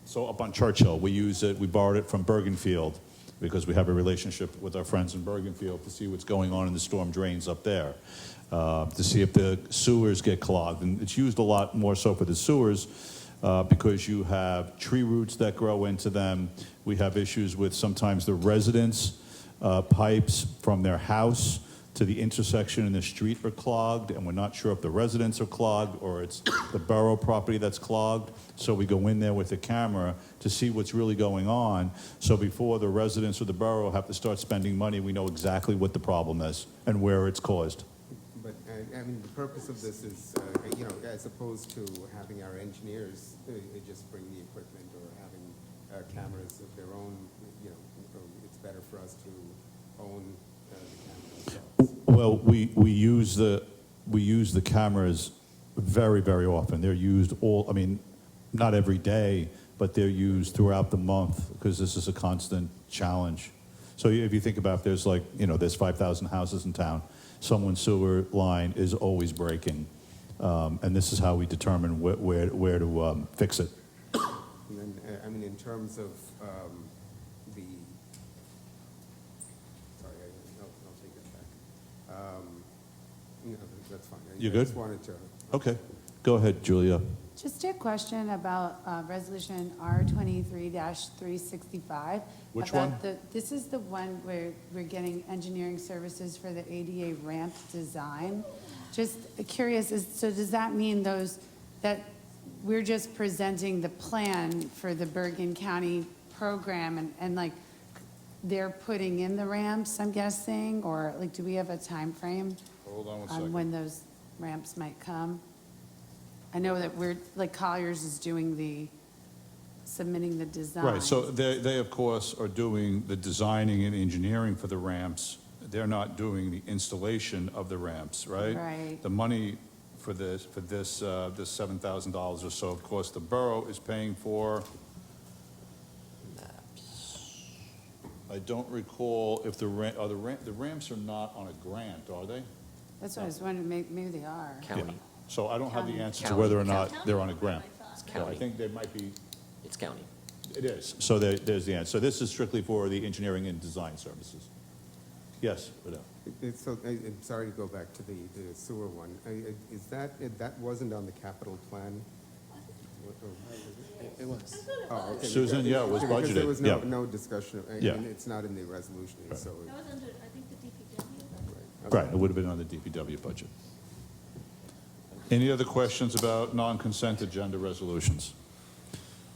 so up on Churchill, we use it, we borrowed it from Bergenfield because we have a relationship with our friends in Bergenfield to see what's going on in the storm drains up there, to see if the sewers get clogged. And it's used a lot more so for the sewers because you have tree roots that grow into them. We have issues with sometimes the residents' pipes from their house to the intersection in the street are clogged, and we're not sure if the residents are clogged or it's the borough property that's clogged. So we go in there with the camera to see what's really going on. So before the residents or the borough have to start spending money, we know exactly what the problem is and where it's caused. But, the purpose of this is, as opposed to having our engineers just bring the equipment or having cameras of their own, it's better for us to own the cameras. Well, we use the cameras very, very often. They're used not every day, but they're used throughout the month because this is a constant challenge. So if you think about, there's 5,000 houses in town. Someone's sewer line is always breaking, and this is how we determine where to fix it. And then, in terms of I'll take that back. That's fine. You I good? just wanted to. Okay, go ahead, Julia. Just a question about Resolution R23-365. Which about one? This is the one where we're getting engineering services for the ADA ramp design. Just curious, so does that mean that we're just presenting the plan for the Bergen County program and they're putting in the ramps, I'm guessing? Or do we have a time frame Hold on one on second. when those ramps might come? I know that Colliers is submitting the design. Right, so they of course are doing the designing and engineering for the ramps. They're not doing the installation of the ramps, right? Right. The money for this $7,000 or so, of course, the borough is paying for. I don't recall if the ramps are not on a grant, are they? That's what I was wondering, maybe they are. County. So I don't have the County. answer to County. whether or not they're on a grant. It's So I county. think they might be, It's county. it is. So there's the answer. So this is strictly for the engineering and design services. Yes, Vidal. I'm sorry to go back to the sewer one. Is that wasn't on the capital plan? It was. Oh, okay. Susan, yeah, it was Because there budgeted, was yeah. no discussion, Yeah. and it's not in the resolution, so. That was under, I think, the DPW. Right, it would have been on the DPW budget. Any other questions about non-consent agenda resolutions?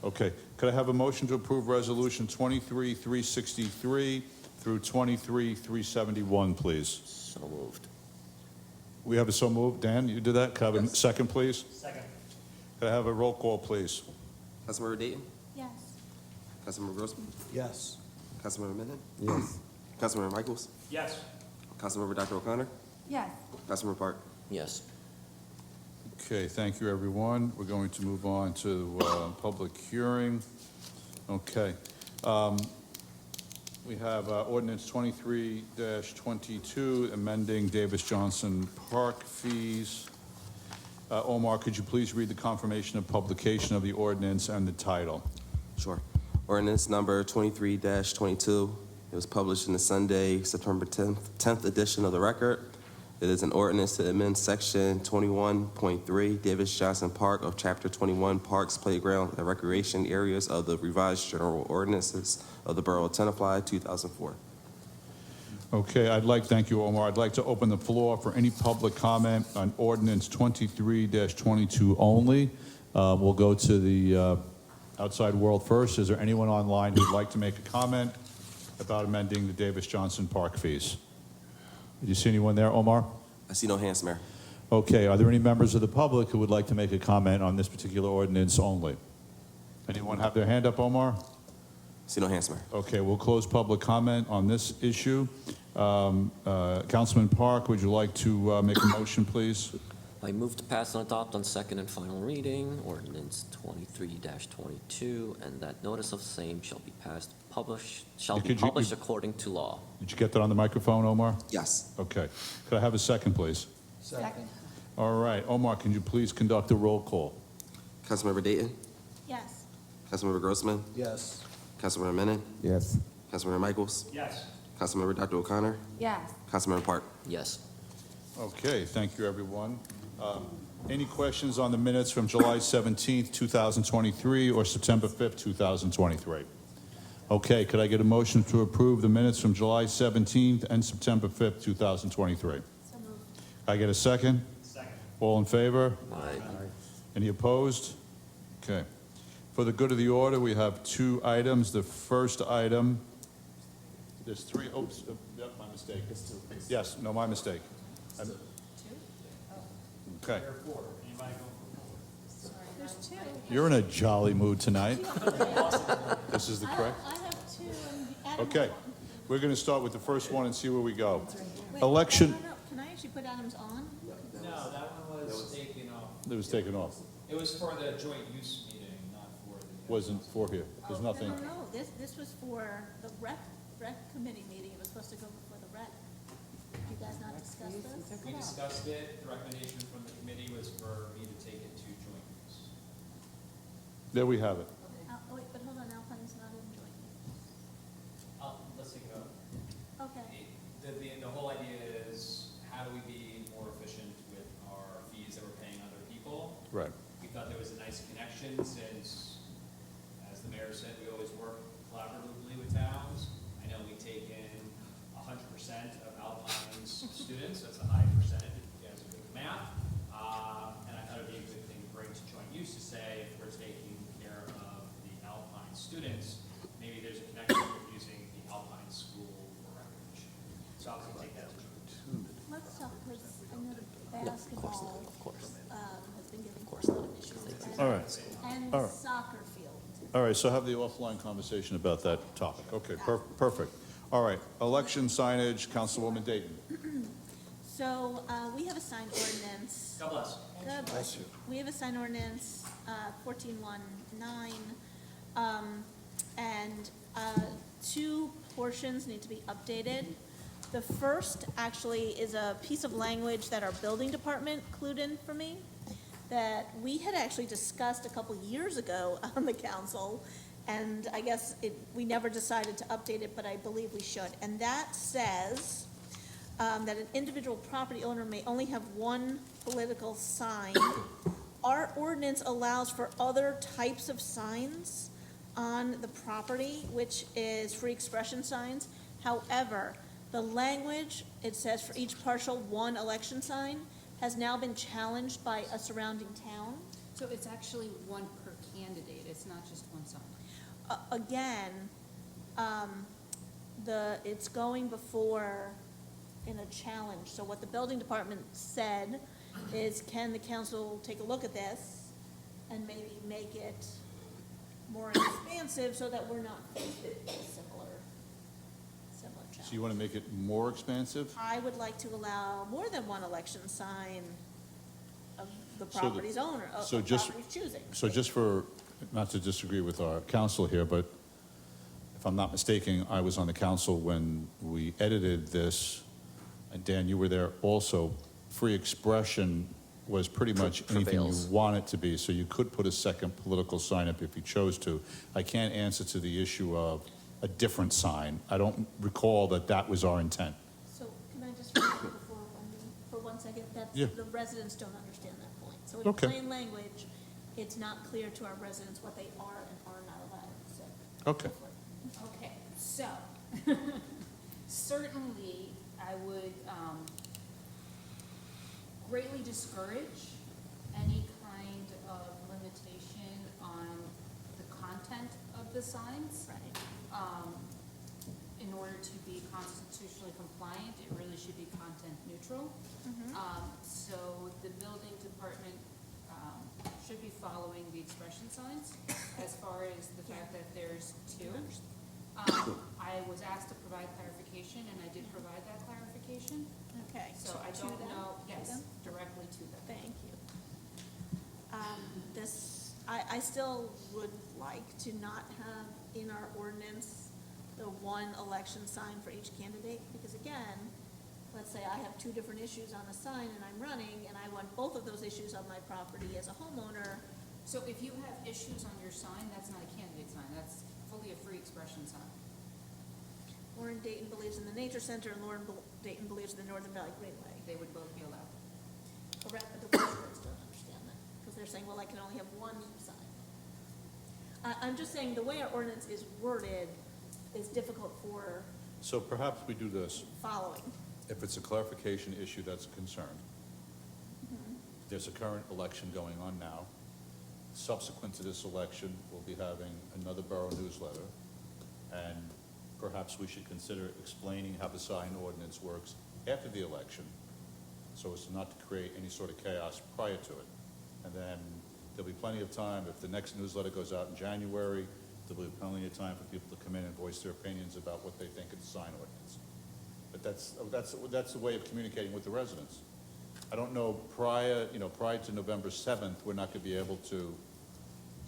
Okay, could I have a motion to approve Resolution 23-363 through 23-371, please? So moved. We have a so moved. Dan, you did that? Could I have a second, please? Second. Could I have a roll call, please? Councilmember Dayton? Yes. Councilmember Grossman? Yes. Councilmember Minnan? Yes. Councilmember Michaels? Yes. Councilmember Dr. O'Connor? Yes. Councilmember Park? Yes. Okay, thank you, everyone. We're going to move on to public hearing. Okay. We have ordinance 23-22, amending Davis-Johnson Park fees. Omar, could you please read the confirmation of publication of the ordinance and the title? Sure. Ordinance number 23-22. It was published in the Sunday, September 10th edition of the Record. It is an ordinance to amend Section 21.3 Davis-Johnson Park of Chapter 21 Parks, Playground, and Recreation Areas of the Revised General Ordinances of the Borough of Tenafly, 2004. Okay, thank you, Omar. I'd like to open the floor for any public comment on ordinance 23-22 only. We'll go to the outside world first. Is there anyone online who'd like to make a comment about amending the Davis-Johnson Park fees? Did you see anyone there, Omar? I see no hands, Mayor. Okay, are there any members of the public who would like to make a comment on this particular ordinance only? Anyone have their hand up, Omar? See no hands, Mayor. Okay, we'll close public comment on this issue. Councilman Park, would you like to make a motion, please? I move to pass and adopt on second and final reading, ordinance 23-22, and that notice of same shall be published according to law. Did you get that on the microphone, Omar? Yes. Okay. Could I have a second, please? Second. All right, Omar, can you please conduct a roll call? Councilmember Dayton? Yes. Councilmember Grossman? Yes. Councilmember Minnan? Yes. Councilmember Michaels? Yes. Councilmember Dr. O'Connor? Yes. Councilmember Park? Yes. Okay, thank you, everyone. Any questions on the minutes from July 17th, 2023, or September 5th, 2023? Okay, could I get a motion to approve the minutes from July 17th and September 5th, 2023? So moved. Can I get a second? Second. All in favor? Aye. Any opposed? Okay. For the good of the order, we have two items. The first item, there's three, oops, yep, my mistake. Yes, no, my mistake. Okay. There's two. You're in a jolly mood tonight. This is the correct? I have two, and Adam. Okay. We're going to start with the first one and see where we go. Wait, Election, no, can I actually put Adams on? No, that one was taken off. it was taken off. It was for the joint use meeting, not for the. Wasn't for here. There's nothing. No, this was for the rec committee meeting. It was supposed to go before the rec. You guys not discuss this? We discussed it, the recommendation from the committee was for me to take it to joint use. There we have it. Wait, but hold on, Alpine's not in joint. Let's take it out. Okay. The whole idea is, how do we be more efficient with our fees that we're paying other people? Right. We thought there was a nice connection since, as the mayor said, we always work collaboratively with towns. I know we take in 100% of Alpine's students, that's a high percentage if you guys are good with math. And I thought it'd be a good thing to bring to joint use to say, if we're taking care of the Alpine students, maybe there's a connection with using the Alpine school for recreation. So I'll take that as a Let's talk, because I know the basketball, has been getting a lot of issues. All right. And All right. soccer field. All right, so have the offline conversation about that topic. Okay, perfect. All right, election signage, Councilwoman Dayton. So, we have a signed ordinance. God bless. God bless you. We have a signed ordinance, 1419, and two portions need to be updated. The first actually is a piece of language that our building department clued in for me, that we had actually discussed a couple years ago on the council, and I guess we never decided to update it, but I believe we should. And that says that an individual property owner may only have one political sign our ordinance allows for other types of signs on the property, which is free expression signs. However, the language, it says for each parcel, one election sign, has now been challenged by a surrounding town. So it's actually one per candidate, it's not just one sign. Again, it's going before in a challenge. So what the building department said is, can the council take a look at this and maybe make it more expansive so that we're not faced with a similar challenge? So you want to make it more expansive? I would like to allow more than one election sign of the So the- property's owner, of so the just- property's choosing. So just for, not to disagree with our council here, but if I'm not mistaken, I was on the council when we edited this, and Dan, you were there also. Free expression was pretty much anything you Prevails. want it to be, so you could put a second political sign up if you chose to. I can't answer to the issue of a different sign. I don't recall that that was our intent. So can I just repeat before, for 1 second, that Yeah. the residents don't understand that point. So in Okay. plain language, it's not clear to our residents what they are and are not allowed, so. Okay. Okay, so, certainly, I would greatly discourage any kind of limitation on the content of the signs. Right. In order to be constitutionally compliant, it really should be content neutral. So the building department should be following the expression signs as far as the fact that there's two. I was asked to provide clarification, and I did provide that clarification. Okay. So I to don't them? know, To yes, them? directly to them. Thank you. I still would like to not have in our ordinance the one election sign for each candidate, because again, let's say I have two different issues on a sign and I'm running, and I want both of those issues on my property as a homeowner. So if you have issues on your sign, that's not a candidate sign, that's fully a free expression sign. Lauren Dayton believes in the nature center, and Lauren Dayton believes in the Northern Valley Greenway. They would both be allowed. Correct, but the residents don't understand that, because they're saying, well, I can only have one sign. I'm just saying, the way our ordinance is worded is difficult for So perhaps we do this. following. If it's a clarification issue that's a concern, there's a current election going on now. Subsequent to this election, we'll be having another borough newsletter, and perhaps we should consider explaining how the sign ordinance works after the election, so as not to create any sort of chaos prior to it. And then there'll be plenty of time, if the next newsletter goes out in January, there'll be plenty of time for people to come in and voice their opinions about what they think of the sign ordinance. But that's the way of communicating with the residents. I don't know, prior to November 7th, we're not going to be able to,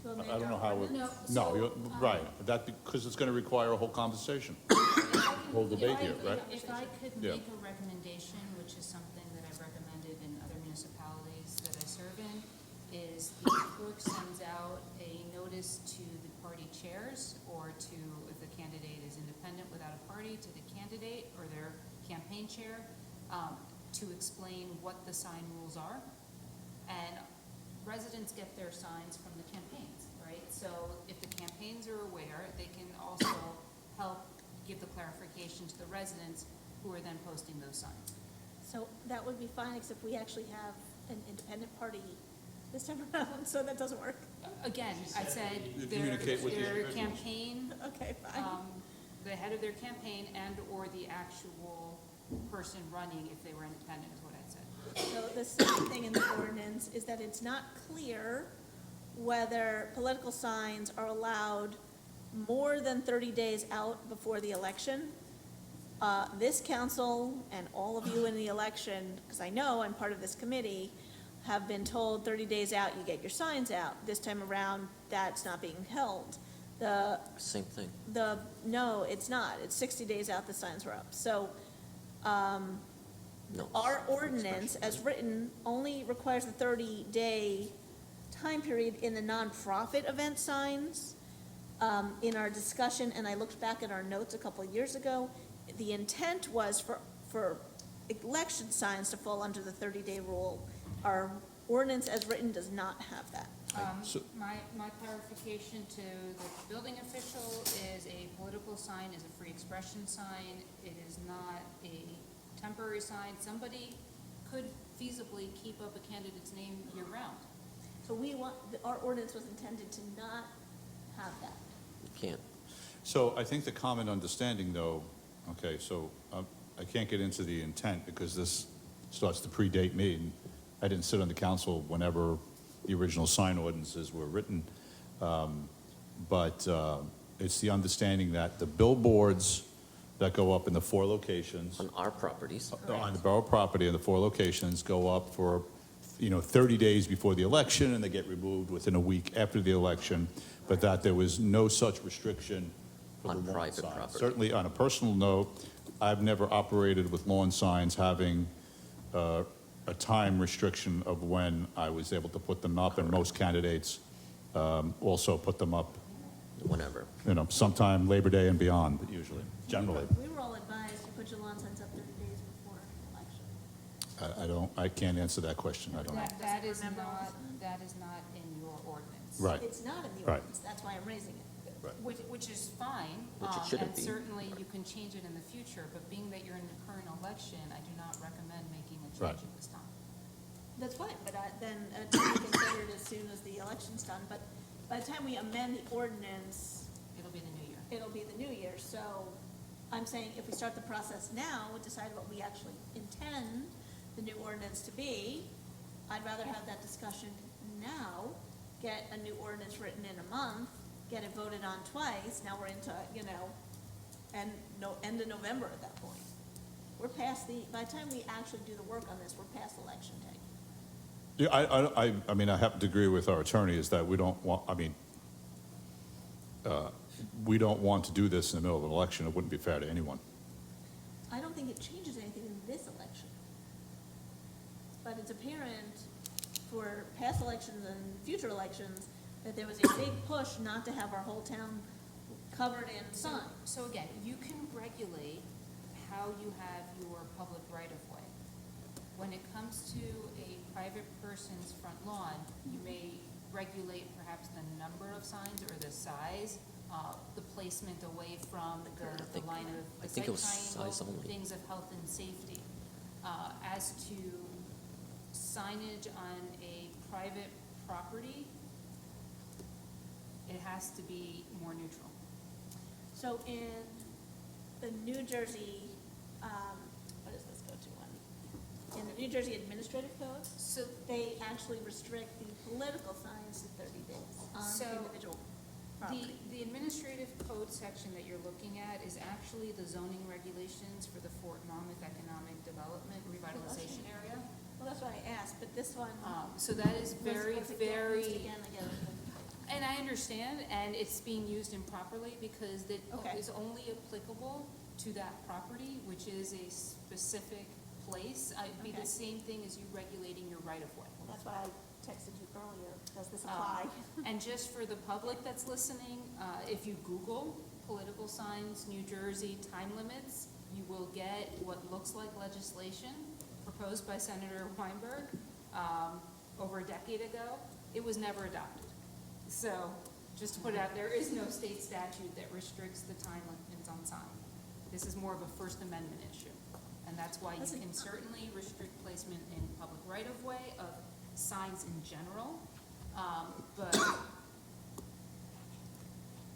To amend I don't know our how, ordinance. No, no, so, right, because it's going to require a whole conversation, whole debate here, right? If I could Yeah. make a recommendation, which is something that I've recommended in other municipalities that I serve in, is the clerk sends out a notice to the party chairs, or to, if the candidate is independent without a party, to the candidate or their campaign chair, to explain what the sign rules are. And residents get their signs from the campaigns, right? So if the campaigns are aware, they can also help give the clarification to the residents who are then posting those signs. So that would be fine, except we actually have an independent party this time around, so that doesn't work. Again, I said You their communicate with the individuals. campaign, Okay, fine. the head of their campaign and/or the actual person running, if they were independent, is what I said. So the second thing in the ordinance is that it's not clear whether political signs are allowed more than 30 days out before the election. This council and all of you in the election, because I know I'm part of this committee, have been told 30 days out, you get your signs out. This time around, that's not being held. Same thing. No, it's not. It's 60 days out, the signs were up. So, No. our ordinance, as written, only requires a 30-day time period in the nonprofit event signs. In our discussion, and I looked back at our notes a couple of years ago, the intent was for election signs to fall under the 30-day rule. Our ordinance as written does not have that. So- My clarification to the building official is a political sign is a free expression sign. It is not a temporary sign. Somebody could feasibly keep up a candidate's name year-round. So our ordinance was intended to not have that. You can't. So I think the common understanding, though, okay, so I can't get into the intent because this starts to predate me. And I didn't sit on the council whenever the original sign ordinances were written. But it's the understanding that the billboards that go up in the 4 locations, On our properties, on the borough property in the 4 locations, go up for, 30 days before the election, and they get removed within a week after the election, but that there was no such restriction for the On lawn private signs. property. Certainly, on a personal note, I've never operated with lawn signs having a time restriction of when I was able to put them up, and most candidates also put them up, whenever. sometime Labor Day and beyond, but usually, generally. We were all advised to put your lawn signs up 30 days before election. I can't answer that question, I don't know. That is Remember all not, the that is not in your ordinance. Right. It's not in the Right. ordinance, that's why I'm raising it. Which is fine. Which it shouldn't be. And certainly you can change it in the future, but being that you're in the current election, I do not recommend making a Right. change at this time. That's fine, but then to be considered as soon as the election's done. But by the time we amend the ordinance, It'll be the new year. it'll be the new year. So I'm saying if we start the process now, decide what we actually intend the new ordinance to be, I'd rather have that discussion now, get a new ordinance written in a month, get it voted on twice. Now we're into, end of November at that point. We're past by the time we actually do the work on this, we're past election day. Yeah, I mean, I happen to agree with our attorney is that we don't want, we don't want to do this in the middle of an election. It wouldn't be fair to anyone. I don't think it changes anything in this election. But it's apparent for past elections and future elections that there was a big push not to have our whole town covered in signs. So again, you can regulate how you have your public right-of-way. When it comes to a private person's front lawn, you may regulate perhaps the number of signs or the size, the placement away from the line of I the think site it was size triangle, only. things of health and safety. As to signage on a private property, it has to be more neutral. So in the New Jersey, what does this go to one? In the New Jersey Administrative Code, So they actually restrict the political signs to 30 days on So, individual property. the administrative code section that you're looking at is actually the zoning regulations for the Fort Monmouth Economic Development Revitalization Area. Well, that's what I asked, but this one. So that is very, Once again, very, again. and I understand, and it's being used improperly because it Okay. is only applicable to that property, which is a specific place. It'd be Okay. the same thing as you regulating your right-of-way. Well, that's why I texted you earlier. Does this Um, apply? And just for the public that's listening, if you Google political signs, New Jersey time limits, you will get what looks like legislation proposed by Senator Weinberg over a decade ago. It was never adopted. So, just to put it out, there is no state statute that restricts the time limits on sign. This is more of a First Amendment issue. And that's why you can certainly restrict placement in public right-of-way of signs in general, but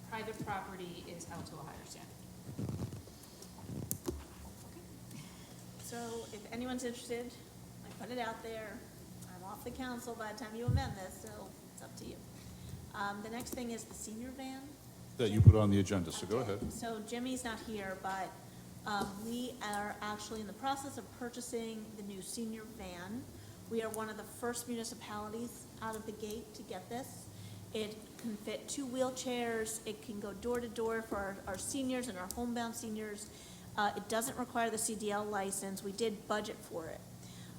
private property is held to a higher standard. So if anyone's interested, I put it out there. I'm off the council by the time you amend this, so it's up to you. The next thing is the senior van. That you put on the agenda, so go ahead. So Jimmy's not here, but we are actually in the process of purchasing the new senior van. We are one of the first municipalities out of the gate to get this. It can fit 2 wheelchairs. It can go door to door for our seniors and our homebound seniors. It doesn't require the CDL license. We did budget for it.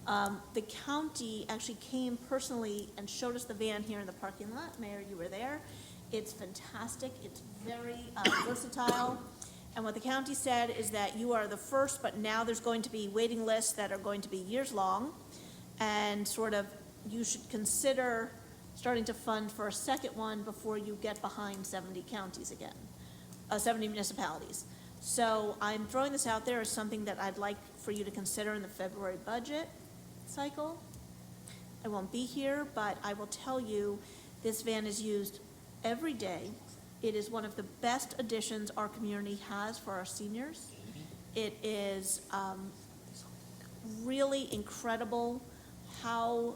The county actually came personally and showed us the van here in the parking lot. Mayor, you were there. It's fantastic. It's very versatile. And what the county said is that you are the first, but now there's going to be waiting lists that are going to be years long and sort of you should consider starting to fund for a second one before you get behind 70 counties again, 70 municipalities. So I'm throwing this out there as something that I'd like for you to consider in the February budget cycle. I won't be here, but I will tell you, this van is used every day. It is one of the best additions our community has for our seniors. It is really incredible how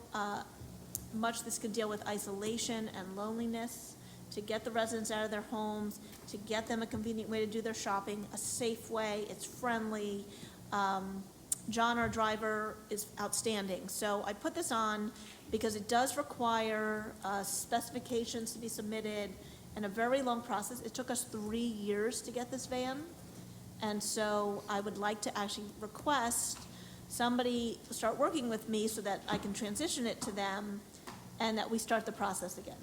much this can deal with isolation and loneliness, to get the residents out of their homes, to get them a convenient way to do their shopping, a safe way, it's friendly. John, our driver, is outstanding. So I put this on because it does require specifications to be submitted and a very long process. It took us 3 years to get this van. And so I would like to actually request somebody start working with me so that I can transition it to them and that we start the process again.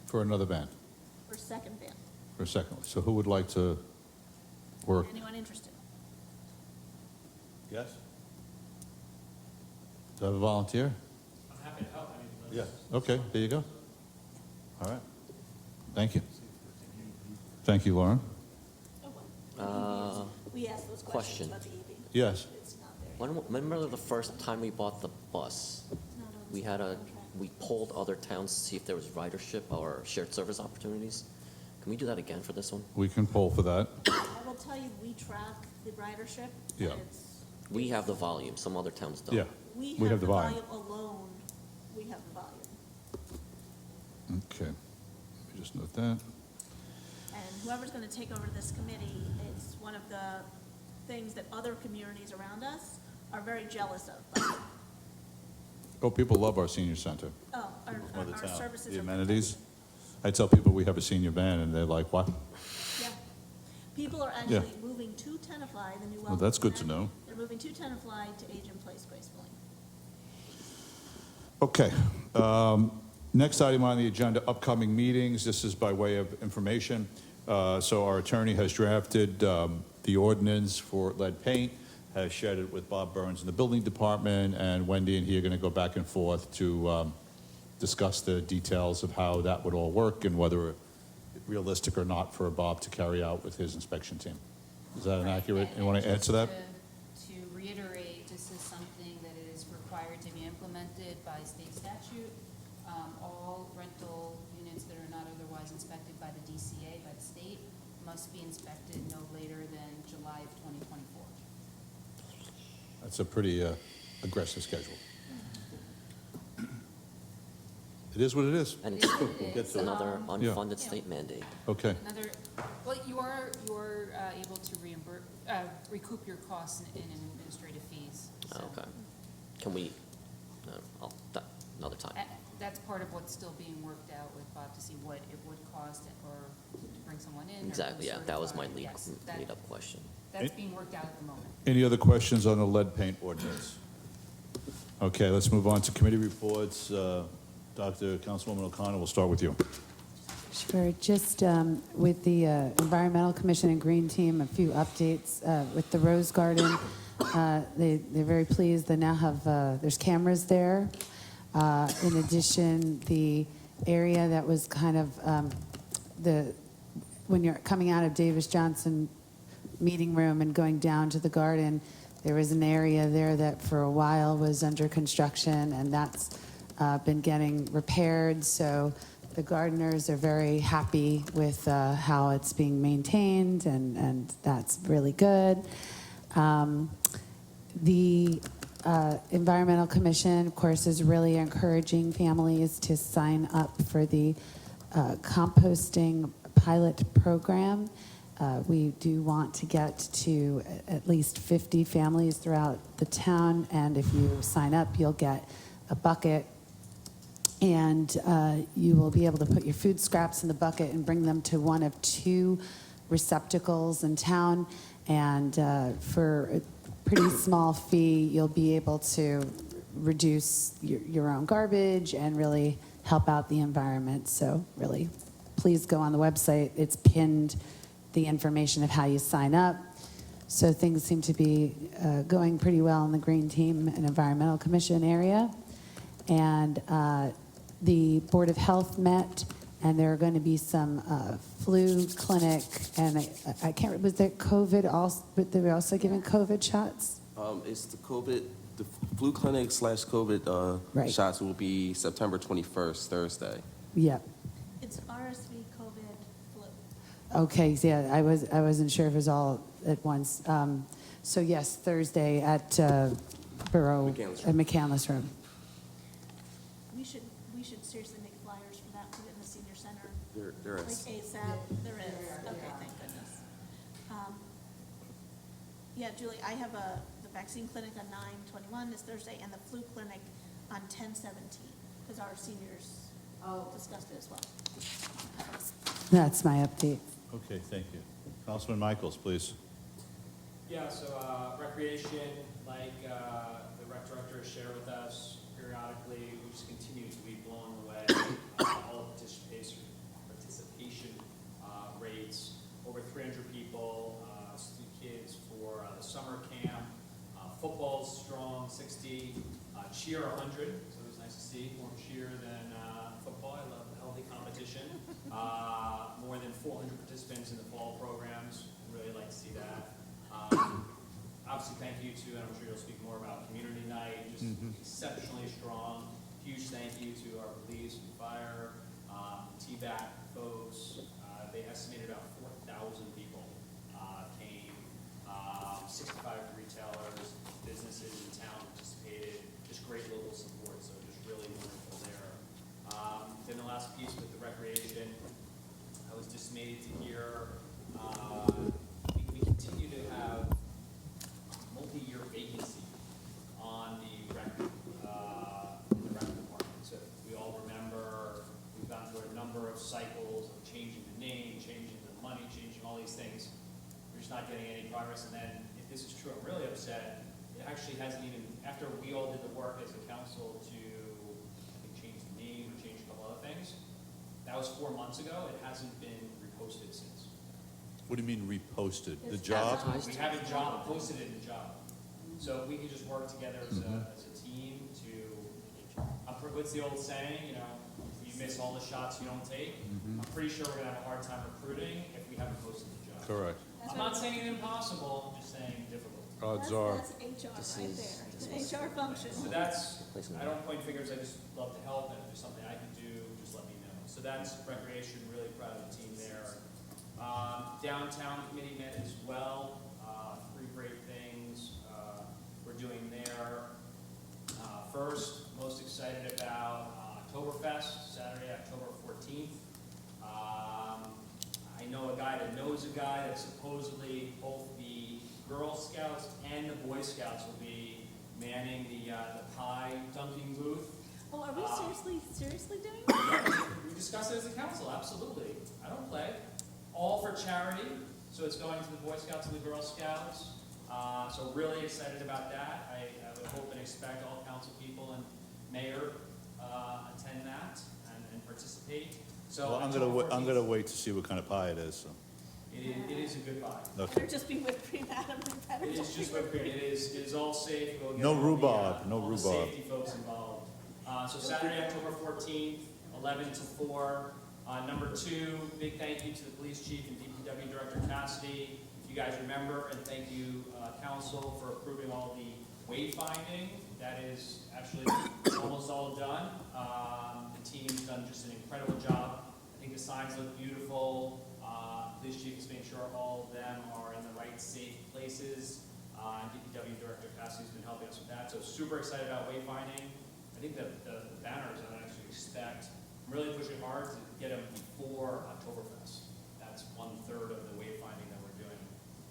For another van, For second van. for a second one. So who would like to work? Anyone interested? Yes? Do I have a volunteer? I'm happy to help. I mean, Yes. Okay, there you go. All right. Thank you. Thank you, Lauren. We asked those Question. questions about the EV. Yes. It's not there. Remember the first time we bought the bus? We polled other towns to see if there was ridership or shared service opportunities. Can we do that again for this one? We can poll for that. I will tell you, we track the ridership. and Yeah. We have the volume, some other towns don't. Yeah. We We have the volume. volume alone. We have the volume. Okay. Let me just note that. And whoever's going to take over this committee, it's one of the things that other communities around us are very jealous of. But, Oh, people love our senior center. oh, our services The are amenities. I tell people we have a senior van, and they're like, what? Yeah. People are Yeah. actually moving to Tenafly, the new Well, that's good to Center. know. They're moving to Tenafly to age in place gracefully. Okay. Next item on the agenda, upcoming meetings. This is by way of information. So our attorney has drafted the ordinance for lead paint, has shared it with Bob Burns in the building department, and Wendy and he are going to go back and forth to discuss the details of how that would all work and whether it's realistic or not for Bob to carry out with his inspection team. Is that inaccurate? You want to add to that? To reiterate, this is something that is required to be implemented by state statute. All rental units that are not otherwise inspected by the DCA, by the state, must be inspected no later than July of 2024. That's a pretty aggressive schedule. It is what it is. And it's Get to it. another Yeah. unfunded state mandate. Okay. Another, well, you're able to recoup your costs in administrative fees. So Okay. Can we, another time. That's part of what's still being worked out with Bob to see what it would cost or to bring someone in. or Exactly, yeah, that was my certify. Yes, lead up question. That's being worked out at the moment. Any other questions on the lead paint ordinance? Okay, let's move on to committee reports. Dr. Councilwoman O'Connor, we'll start with you. Sure, just with the Environmental Commission and Green Team, a few updates with the Rose Garden. They're very pleased. They now have, there's cameras there. In addition, the area that was kind of when you're coming out of Davis Johnson meeting room and going down to the garden, there was an area there that for a while was under construction, and that's been getting repaired. So the gardeners are very happy with how it's being maintained, and that's really good. The Environmental Commission, of course, is really encouraging families to sign up for the composting pilot program. We do want to get to at least 50 families throughout the town, and if you sign up, you'll get a bucket, and you will be able to put your food scraps in the bucket and bring them to one of 2 receptacles in town, and for a pretty small fee, you'll be able to reduce your own garbage and really help out the environment. So really, please go on the website. It's pinned the information of how you sign up. So things seem to be going pretty well in the Green Team and Environmental Commission area. And the Board of Health met, and there are going to be some flu clinic, and I can't, was there COVID also, but they were also giving COVID shots? It's the flu clinic / COVID Right. shots will be September 21st, Thursday. Yep. It's RSV, COVID, flu. Okay, so yeah, I wasn't sure if it was all at once. So yes, Thursday at Borough, McCandless at McCandless Room. We should seriously make flyers for that, put it in the senior center. There Like is. ASAP, there is, okay, thank goodness. Yeah, Julie, I have the vaccine clinic on 9/21 this Thursday, and the flu clinic on 10/17, because our seniors discussed it as well. That's my update. Okay, thank you. Councilman Michaels, please. Yeah, so recreation, like the rec director has shared with us periodically, we just continue to be blown away. All participation rates, over 300 people, kids for the summer camp. Football's strong, 60. Cheer 100, so it was nice to see more cheer than football. I love the healthy competition. More than 400 participants in the fall programs. Really like to see that. Obviously, thank you to, and I'm sure you'll speak more about community night, just exceptionally strong. Huge thank you to our police and fire, TVAC folks. They estimated about 4,000 people came. 65 retailers, businesses in town participated. Just great local support, so just really wonderful there. Then the last piece with the recreation, I was dismayed to hear we continue to have multi-year vacancy on the rec department. So if we all remember, we've gone through a number of cycles of changing the name, changing the money, changing all these things. We're just not getting any progress. And then, if this is true, I'm really upset. It actually hasn't even, after we all did the work as a council to, I think, change the name or change a couple other things, that was 4 months ago. It hasn't been reposted since. What do you mean reposted? The It's job? advertised. We haven't posted it in the job. So if we can just work together as a team to, what's the old saying, you know, you miss all the shots you don't take. I'm pretty sure we're gonna have a hard time recruiting if we haven't posted the job. Correct. I'm not saying it's impossible, I'm just saying difficult. Odds are. That's HR This right is- there, the HR function. So that's, I don't point fingers, I just love to help, and if there's something I can do, just let me know. So that's recreation, really proud of the team there. Downtown committee met as well, 3 great things we're doing there. First, most excited about Oktoberfest, Saturday, October 14th. I know a guy that knows a guy that supposedly both the Girl Scouts and the Boy Scouts will be manning the pie dunking booth. Oh, are we seriously doing that? We discussed it as a council, absolutely. I don't play. All for charity, so it's going to the Boy Scouts and the Girl Scouts. So really excited about that. I would hope and expect all council people and mayor attend that and participate. So Well, I'm October gonna 14th, wait to see what kind of pie it is, so. It is a good pie. Okay. Better just be whipped cream, Adam, better It is just be just whipped whipped cream. cream. It is all safe. We'll get No all the, rhubarb, no all the rhubarb. safety folks involved. So Saturday, October 14th, 11 to 4. Number 2, big thank you to the police chief and DPW Director Cassidy. If you guys remember, and thank you, council, for approving all the wayfinding. That is actually almost all done. The team's done just an incredible job. I think the signs look beautiful. Police chief is making sure all of them are in the right safe places. And DPW Director Cassidy's been helping us with that. So super excited about wayfinding. I think the banners I would actually expect, I'm really pushing hard to get them before Oktoberfest. That's 1/3 of the wayfinding that we're doing.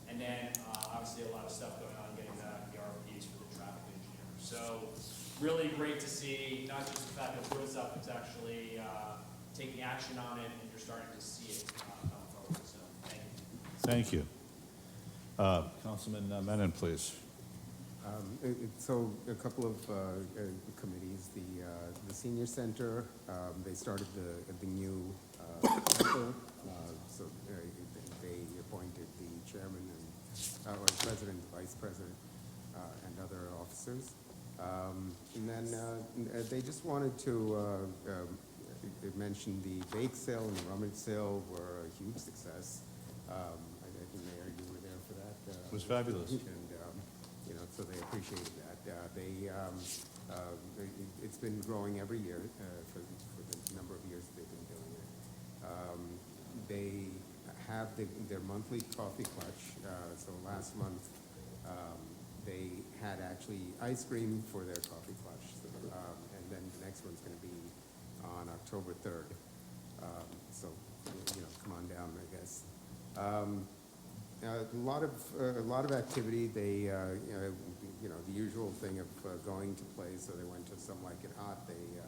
And then obviously a lot of stuff going on getting the RFPs for the traffic engineer. So really great to see, not just the fact that we're doing stuff, it's actually taking action on it, and you're starting to see it come forward. So thank you. Thank you. Councilman Menon, please. So a couple of committees, the senior center, they started the new council, so they appointed the chairman and or president, vice president, and other officers. And then they just wanted to mention the bake sale and the rummage sale were a huge success. I think, Mayor, you were there for that. It was fabulous. And, you know, so they appreciated that. It's been growing every year for the number of years they've been doing it. They have their monthly coffee clutch. So last month, they had actually ice cream for their coffee clutch. So, and then the next one's going to be on October 3rd. So, you know, come on down, I guess. A lot of activity. They, you know, the usual thing of going to plays. So they went to Some Like It Hot. They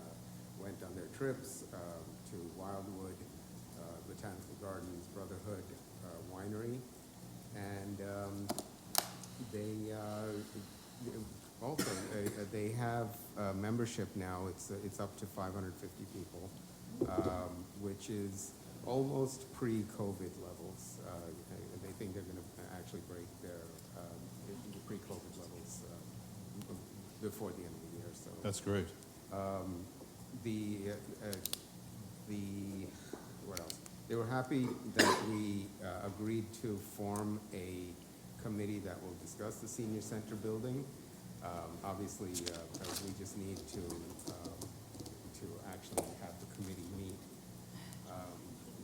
went on their trips to Wildwood, Botanical Gardens, Brotherhood Winery, and they also they have membership now. It's up to 550 people, which is almost pre-COVID levels. They think they're going to actually break their pre-COVID levels before the end of the year. So That's great. What else? They were happy that we agreed to form a committee that will discuss the senior center building. Obviously, we just need to actually have the committee meet.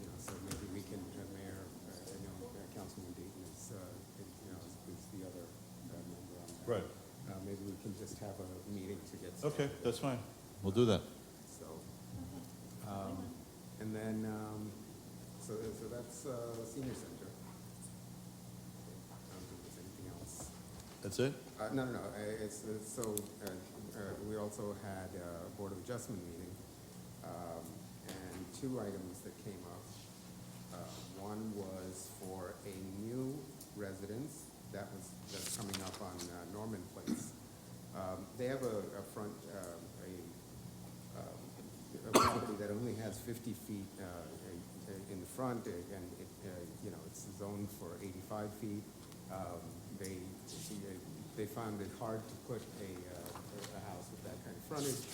You know, so maybe we can, Mayor, I know Councilman Dayton is the other member on that. Right. Maybe we can just have a meeting to get. Okay, that's fine. We'll do that. So, and then, so that's senior center. I don't think there's anything else. That's it? No. We also had a Board of Adjustment meeting, and two items that came up. One was for a new residence that's coming up on Norman Place. They have a front, a property that only has 50 feet in the front, and it's zoned for 85 feet. They found it hard to put a house with that kind of frontage,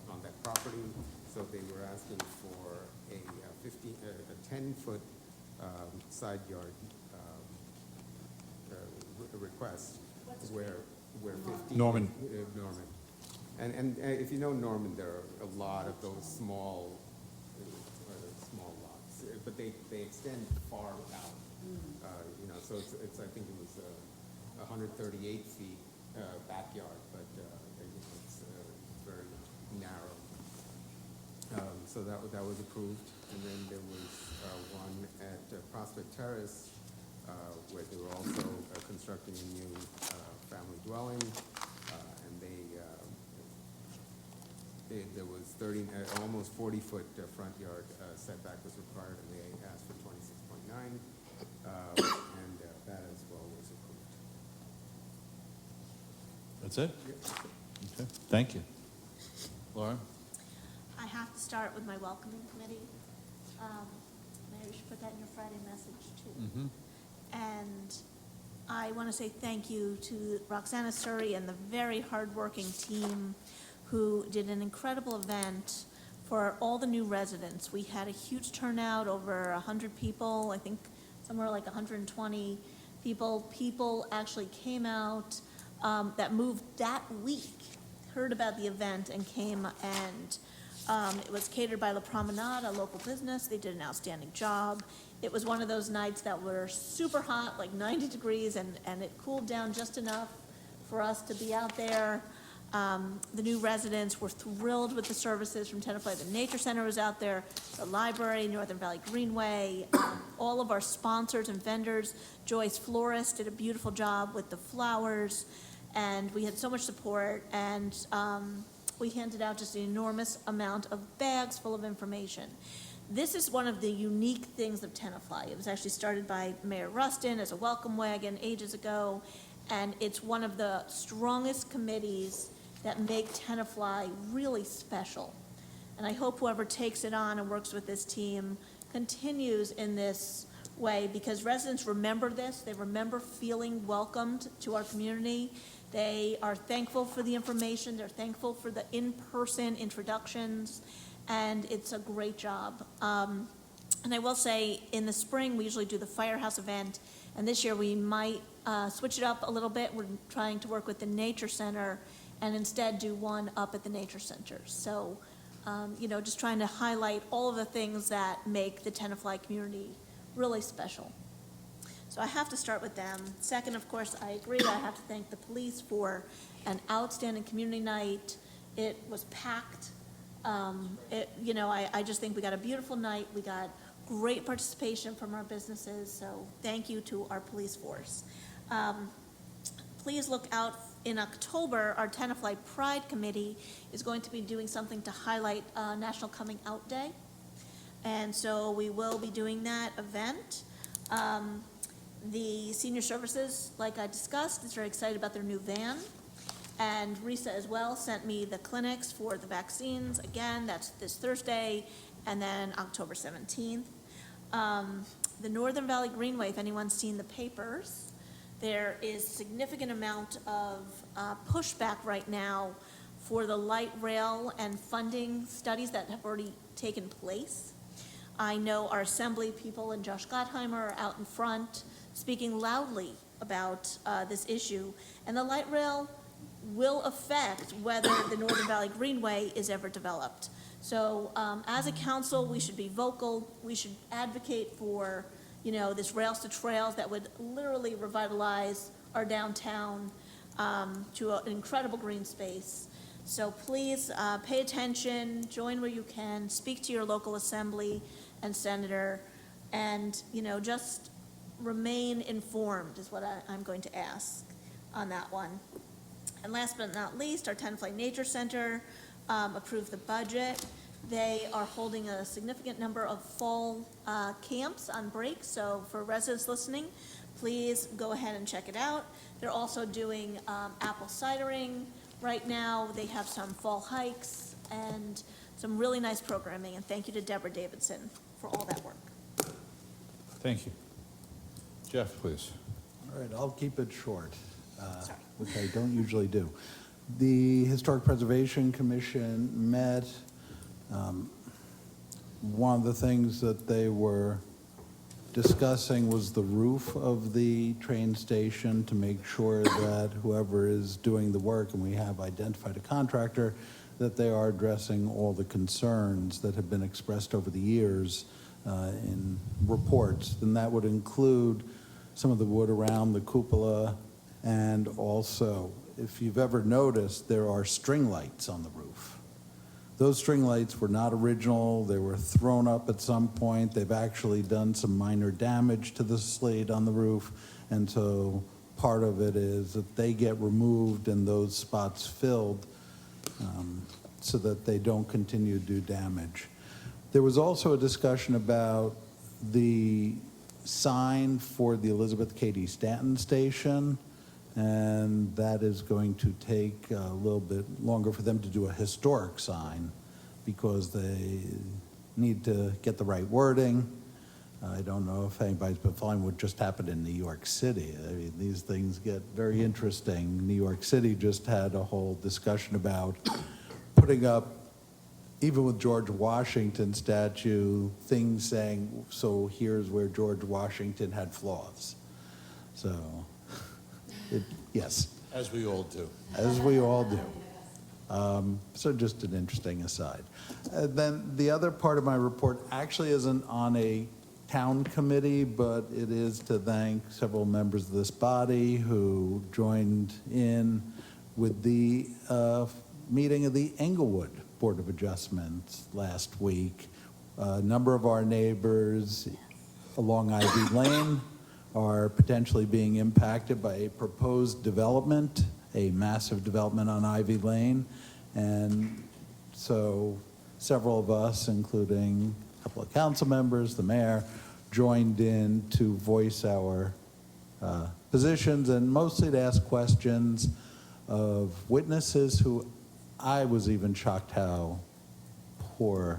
on that property. So they were asking for a 10-foot side yard request, where 50. Norman. Norman. And if you know Norman, there are a lot of those small lots, but they extend far out. So it's I think it was 138 feet backyard, but it's very narrow. So that was approved, and then there was one at Prospect Terrace where they were also constructing a new family dwelling, and there was almost 40-foot front yard setback was required, and they asked for 26.9. And that as well was approved. That's it? Okay, thank you. Laura? I have to start with my welcoming committee. Mayor, you should put that in your Friday message, too. And I want to say thank you to Roxana Suri and the very hardworking team who did an incredible event for all the new residents. We had a huge turnout, over 100 people, I think somewhere like 120 people. People actually came out that moved that week, heard about the event and came, and it was catered by La Promenade, a local business. They did an outstanding job. It was one of those nights that were super hot, like 90 degrees, and it cooled down just enough for us to be out there. The new residents were thrilled with the services from Tenafly. The Nature Center was out there, the library, Northern Valley Greenway, all of our sponsors and vendors. Joyce Florist did a beautiful job with the flowers, and we had so much support, and we handed out just an enormous amount of bags full of information. This is one of the unique things of Tenafly. It was actually started by Mayor Rustin as a welcome wagon ages ago, and it's one of the strongest committees that make Tenafly really special. And I hope whoever takes it on and works with this team continues in this way, because residents remember this. They remember feeling welcomed to our community. They are thankful for the information. They're thankful for the in-person introductions, and it's a great job. And I will say, in the spring, we usually do the Firehouse event, and this year we might switch it up a little bit. We're trying to work with the Nature Center and instead do one up at the Nature Center. So, just trying to highlight all of the things that make the Tenafly community really special. So I have to start with them. Second, of course, I agree. I have to thank the police for an outstanding community night. It was packed. I just think we got a beautiful night. We got great participation from our businesses, so thank you to our police force. Please look out in October. Our Tenafly Pride Committee is going to be doing something to highlight National Coming Out Day, and so we will be doing that event. The senior services, like I discussed, is very excited about their new van. And Risa as well sent me the clinics for the vaccines. Again, that's this Thursday, and then October 17th. The Northern Valley Greenway, if anyone's seen the papers, there is significant amount of pushback right now for the light rail and funding studies that have already taken place. I know our assembly people and Josh Gottheimer are out in front speaking loudly about this issue. And the light rail will affect whether the Northern Valley Greenway is ever developed. So as a council, we should be vocal. We should advocate for, this rails to trails that would literally revitalize our downtown to an incredible green space. So please pay attention, join where you can, speak to your local assembly and senator, and, just remain informed is what I'm going to ask on that one. And last but not least, our Tenafly Nature Center approved the budget. They are holding a significant number of fall camps on break, so for residents listening, please go ahead and check it out. They're also doing apple cidering right now. They have some fall hikes and some really nice programming, and thank you to Deborah Davidson for all that work. Thank you. Jeff, please. All right, I'll keep it short, Sorry. which I don't usually do. The Historic Preservation Commission met. One of the things that they were discussing was the roof of the train station to make sure that whoever is doing the work, and we have identified a contractor, that they are addressing all the concerns that have been expressed over the years in reports. And that would include some of the wood around the cupola, and also, if you've ever noticed, there are string lights on the roof. Those string lights were not original. They were thrown up at some point. They've actually done some minor damage to the slate on the roof, and so part of it is that they get removed and those spots filled so that they don't continue to do damage. There was also a discussion about the sign for the Elizabeth Cady Stanton station, and that is going to take a little bit longer for them to do a historic sign because they need to get the right wording. I don't know if anybody's been following what just happened in New York City. I mean, these things get very interesting. New York City just had a whole discussion about putting up, even with George Washington statue, things saying, so here's where George Washington had flaws. So, yes. As we all do. As we all do. So just an interesting aside. Then the other part of my report actually isn't on a town committee, but it is to thank several members of this body who joined in with the meeting of the Englewood Board of Adjustments last week. A number of our neighbors along Ivy Lane are potentially being impacted by a proposed development, a massive development on Ivy Lane. And so several of us, including a couple of council members, the mayor, joined in to voice our positions and mostly to ask questions of witnesses who I was even shocked how poorly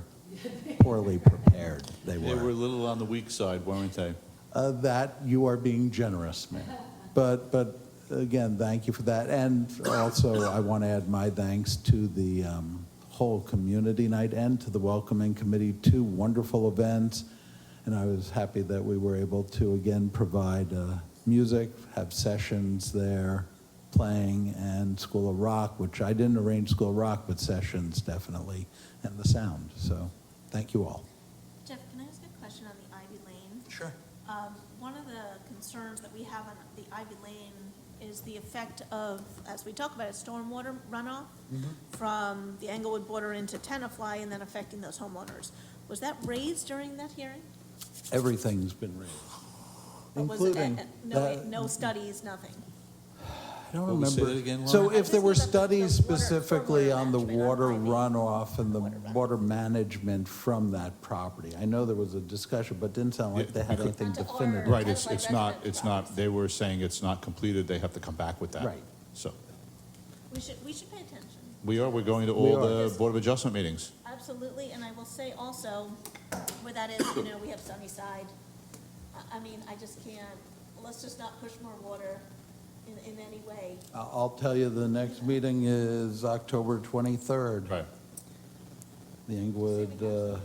prepared they were. They were a little on the weak side, weren't they? That you are being generous, Mayor. But again, thank you for that. And also, I want to add my thanks to the whole community night and to the welcoming committee, 2 wonderful events. And I was happy that we were able to, again, provide music, have sessions there, playing, and School of Rock, which I didn't arrange School of Rock, but sessions definitely, and the sound. So thank you all. Jeff, can I ask a question on the Ivy Lane? Sure. One of the concerns that we have on the Ivy Lane is the effect of, as we talk about it, stormwater runoff from the Englewood border into Tenafly and then affecting those homeowners. Was that raised during that hearing? Everything's been raised, Or was it, including. no studies, nothing? I don't Will we say remember. that again, So Laura? if there were Just the studies water- specifically stormwater on the management on water Ivy. runoff and the Water runoff. water management from that property, I know there was a discussion, but didn't sound like Yeah, they had because- anything Not to definitive. order- Right, Tenafly it's not, they were saying it's not completed, they have to come back with that. Right. So, We should pay attention. we're going to We all are. the Board of Adjustment meetings. Absolutely, and I will say also, where that is, we have Sunnyside. I mean, I just can't, let's just not push more water in any way. I'll tell you, the next meeting is October 23rd. Right. The Englewood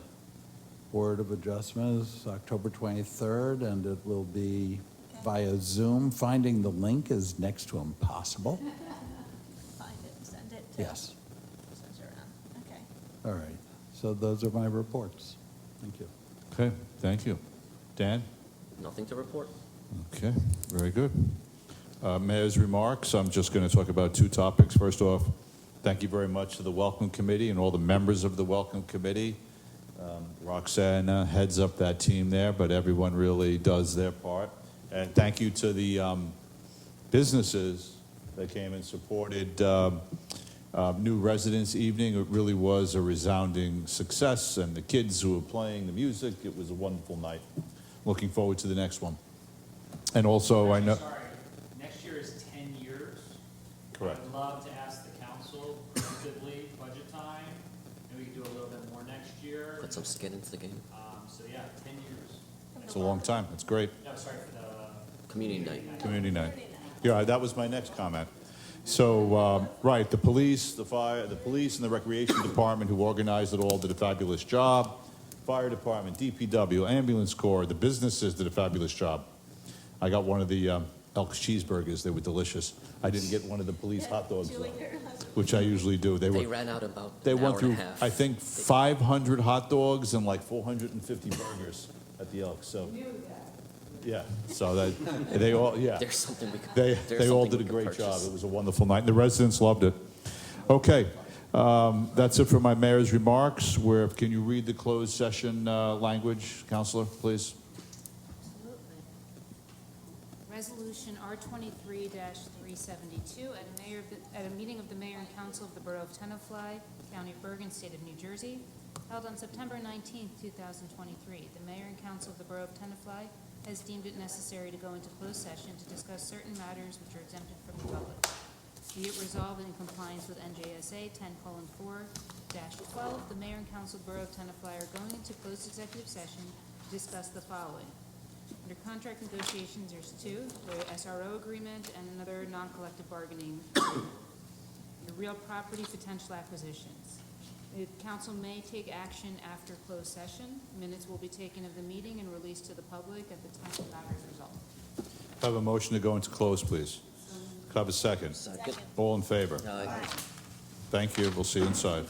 Board of Adjustment is October 23rd, and it will be via Zoom. Finding the link is next to impossible. Find it and send it to. Yes. Send it around, okay. All right. So those are my reports. Thank you. Okay, thank you. Dan? Nothing to report? Okay, very good. Mayor's remarks, I'm just going to talk about 2 topics. First off, thank you very much to the Welcome Committee and all the members of the Welcome Committee. Roxanne heads up that team there, but everyone really does their part. And thank you to the businesses that came and supported New Residents Evening. It really was a resounding success, and the kids who were playing the music, it was a wonderful night. Looking forward to the next one. And also, I know... Sorry, next year is 10 years. Correct. I would love to ask the council, preemptively, budget time, and we can do a little bit more next year. Put some skin into the game. So yeah, 10 years. It's a long time. It's great. No, sorry for the. Community night. Community night. Yeah, that was my next comment. So, right, the police, the fire, the police and the recreation department who organized it all did a fabulous job. Fire department, DPW, ambulance corps, the businesses did a fabulous job. I got one of the Elks cheeseburgers. They were delicious. I didn't get one of the police hot dogs, though, which I usually do. They ran out about They an went hour through, and a half. I think, 500 hot dogs and like 450 burgers at the Elks, so. Yeah, so that, they all, yeah. There's something we could. They there's all something did a we could great job. purchase. It was a wonderful night. The residents loved it. Okay, that's it for my mayor's remarks. Where, can you read the closed session language, Counselor, please? Absolutely. Resolution R23-372, at a meeting of the mayor and council of the Borough of Tenafly, County of Bergen, State of New Jersey, held on September 19, 2023. The mayor and council of the Borough of Tenafly has deemed it necessary to go into closed session to discuss certain matters which are exempted from the public. Be it resolved in compliance with NJSA 10:4-12, the mayor and council of the Borough of Tenafly are going into closed executive session to discuss the following. Under contract negotiations, there's 2, the SRO agreement and another non-collective bargaining agreement. Under real property potential acquisitions. The council may take action after closed session. Minutes will be taken of the meeting and released to the public at the time the matter is resolved. Have a motion to go into close, please. Could I have a second? Second. All in favor? Aye. Thank you. We'll see you inside.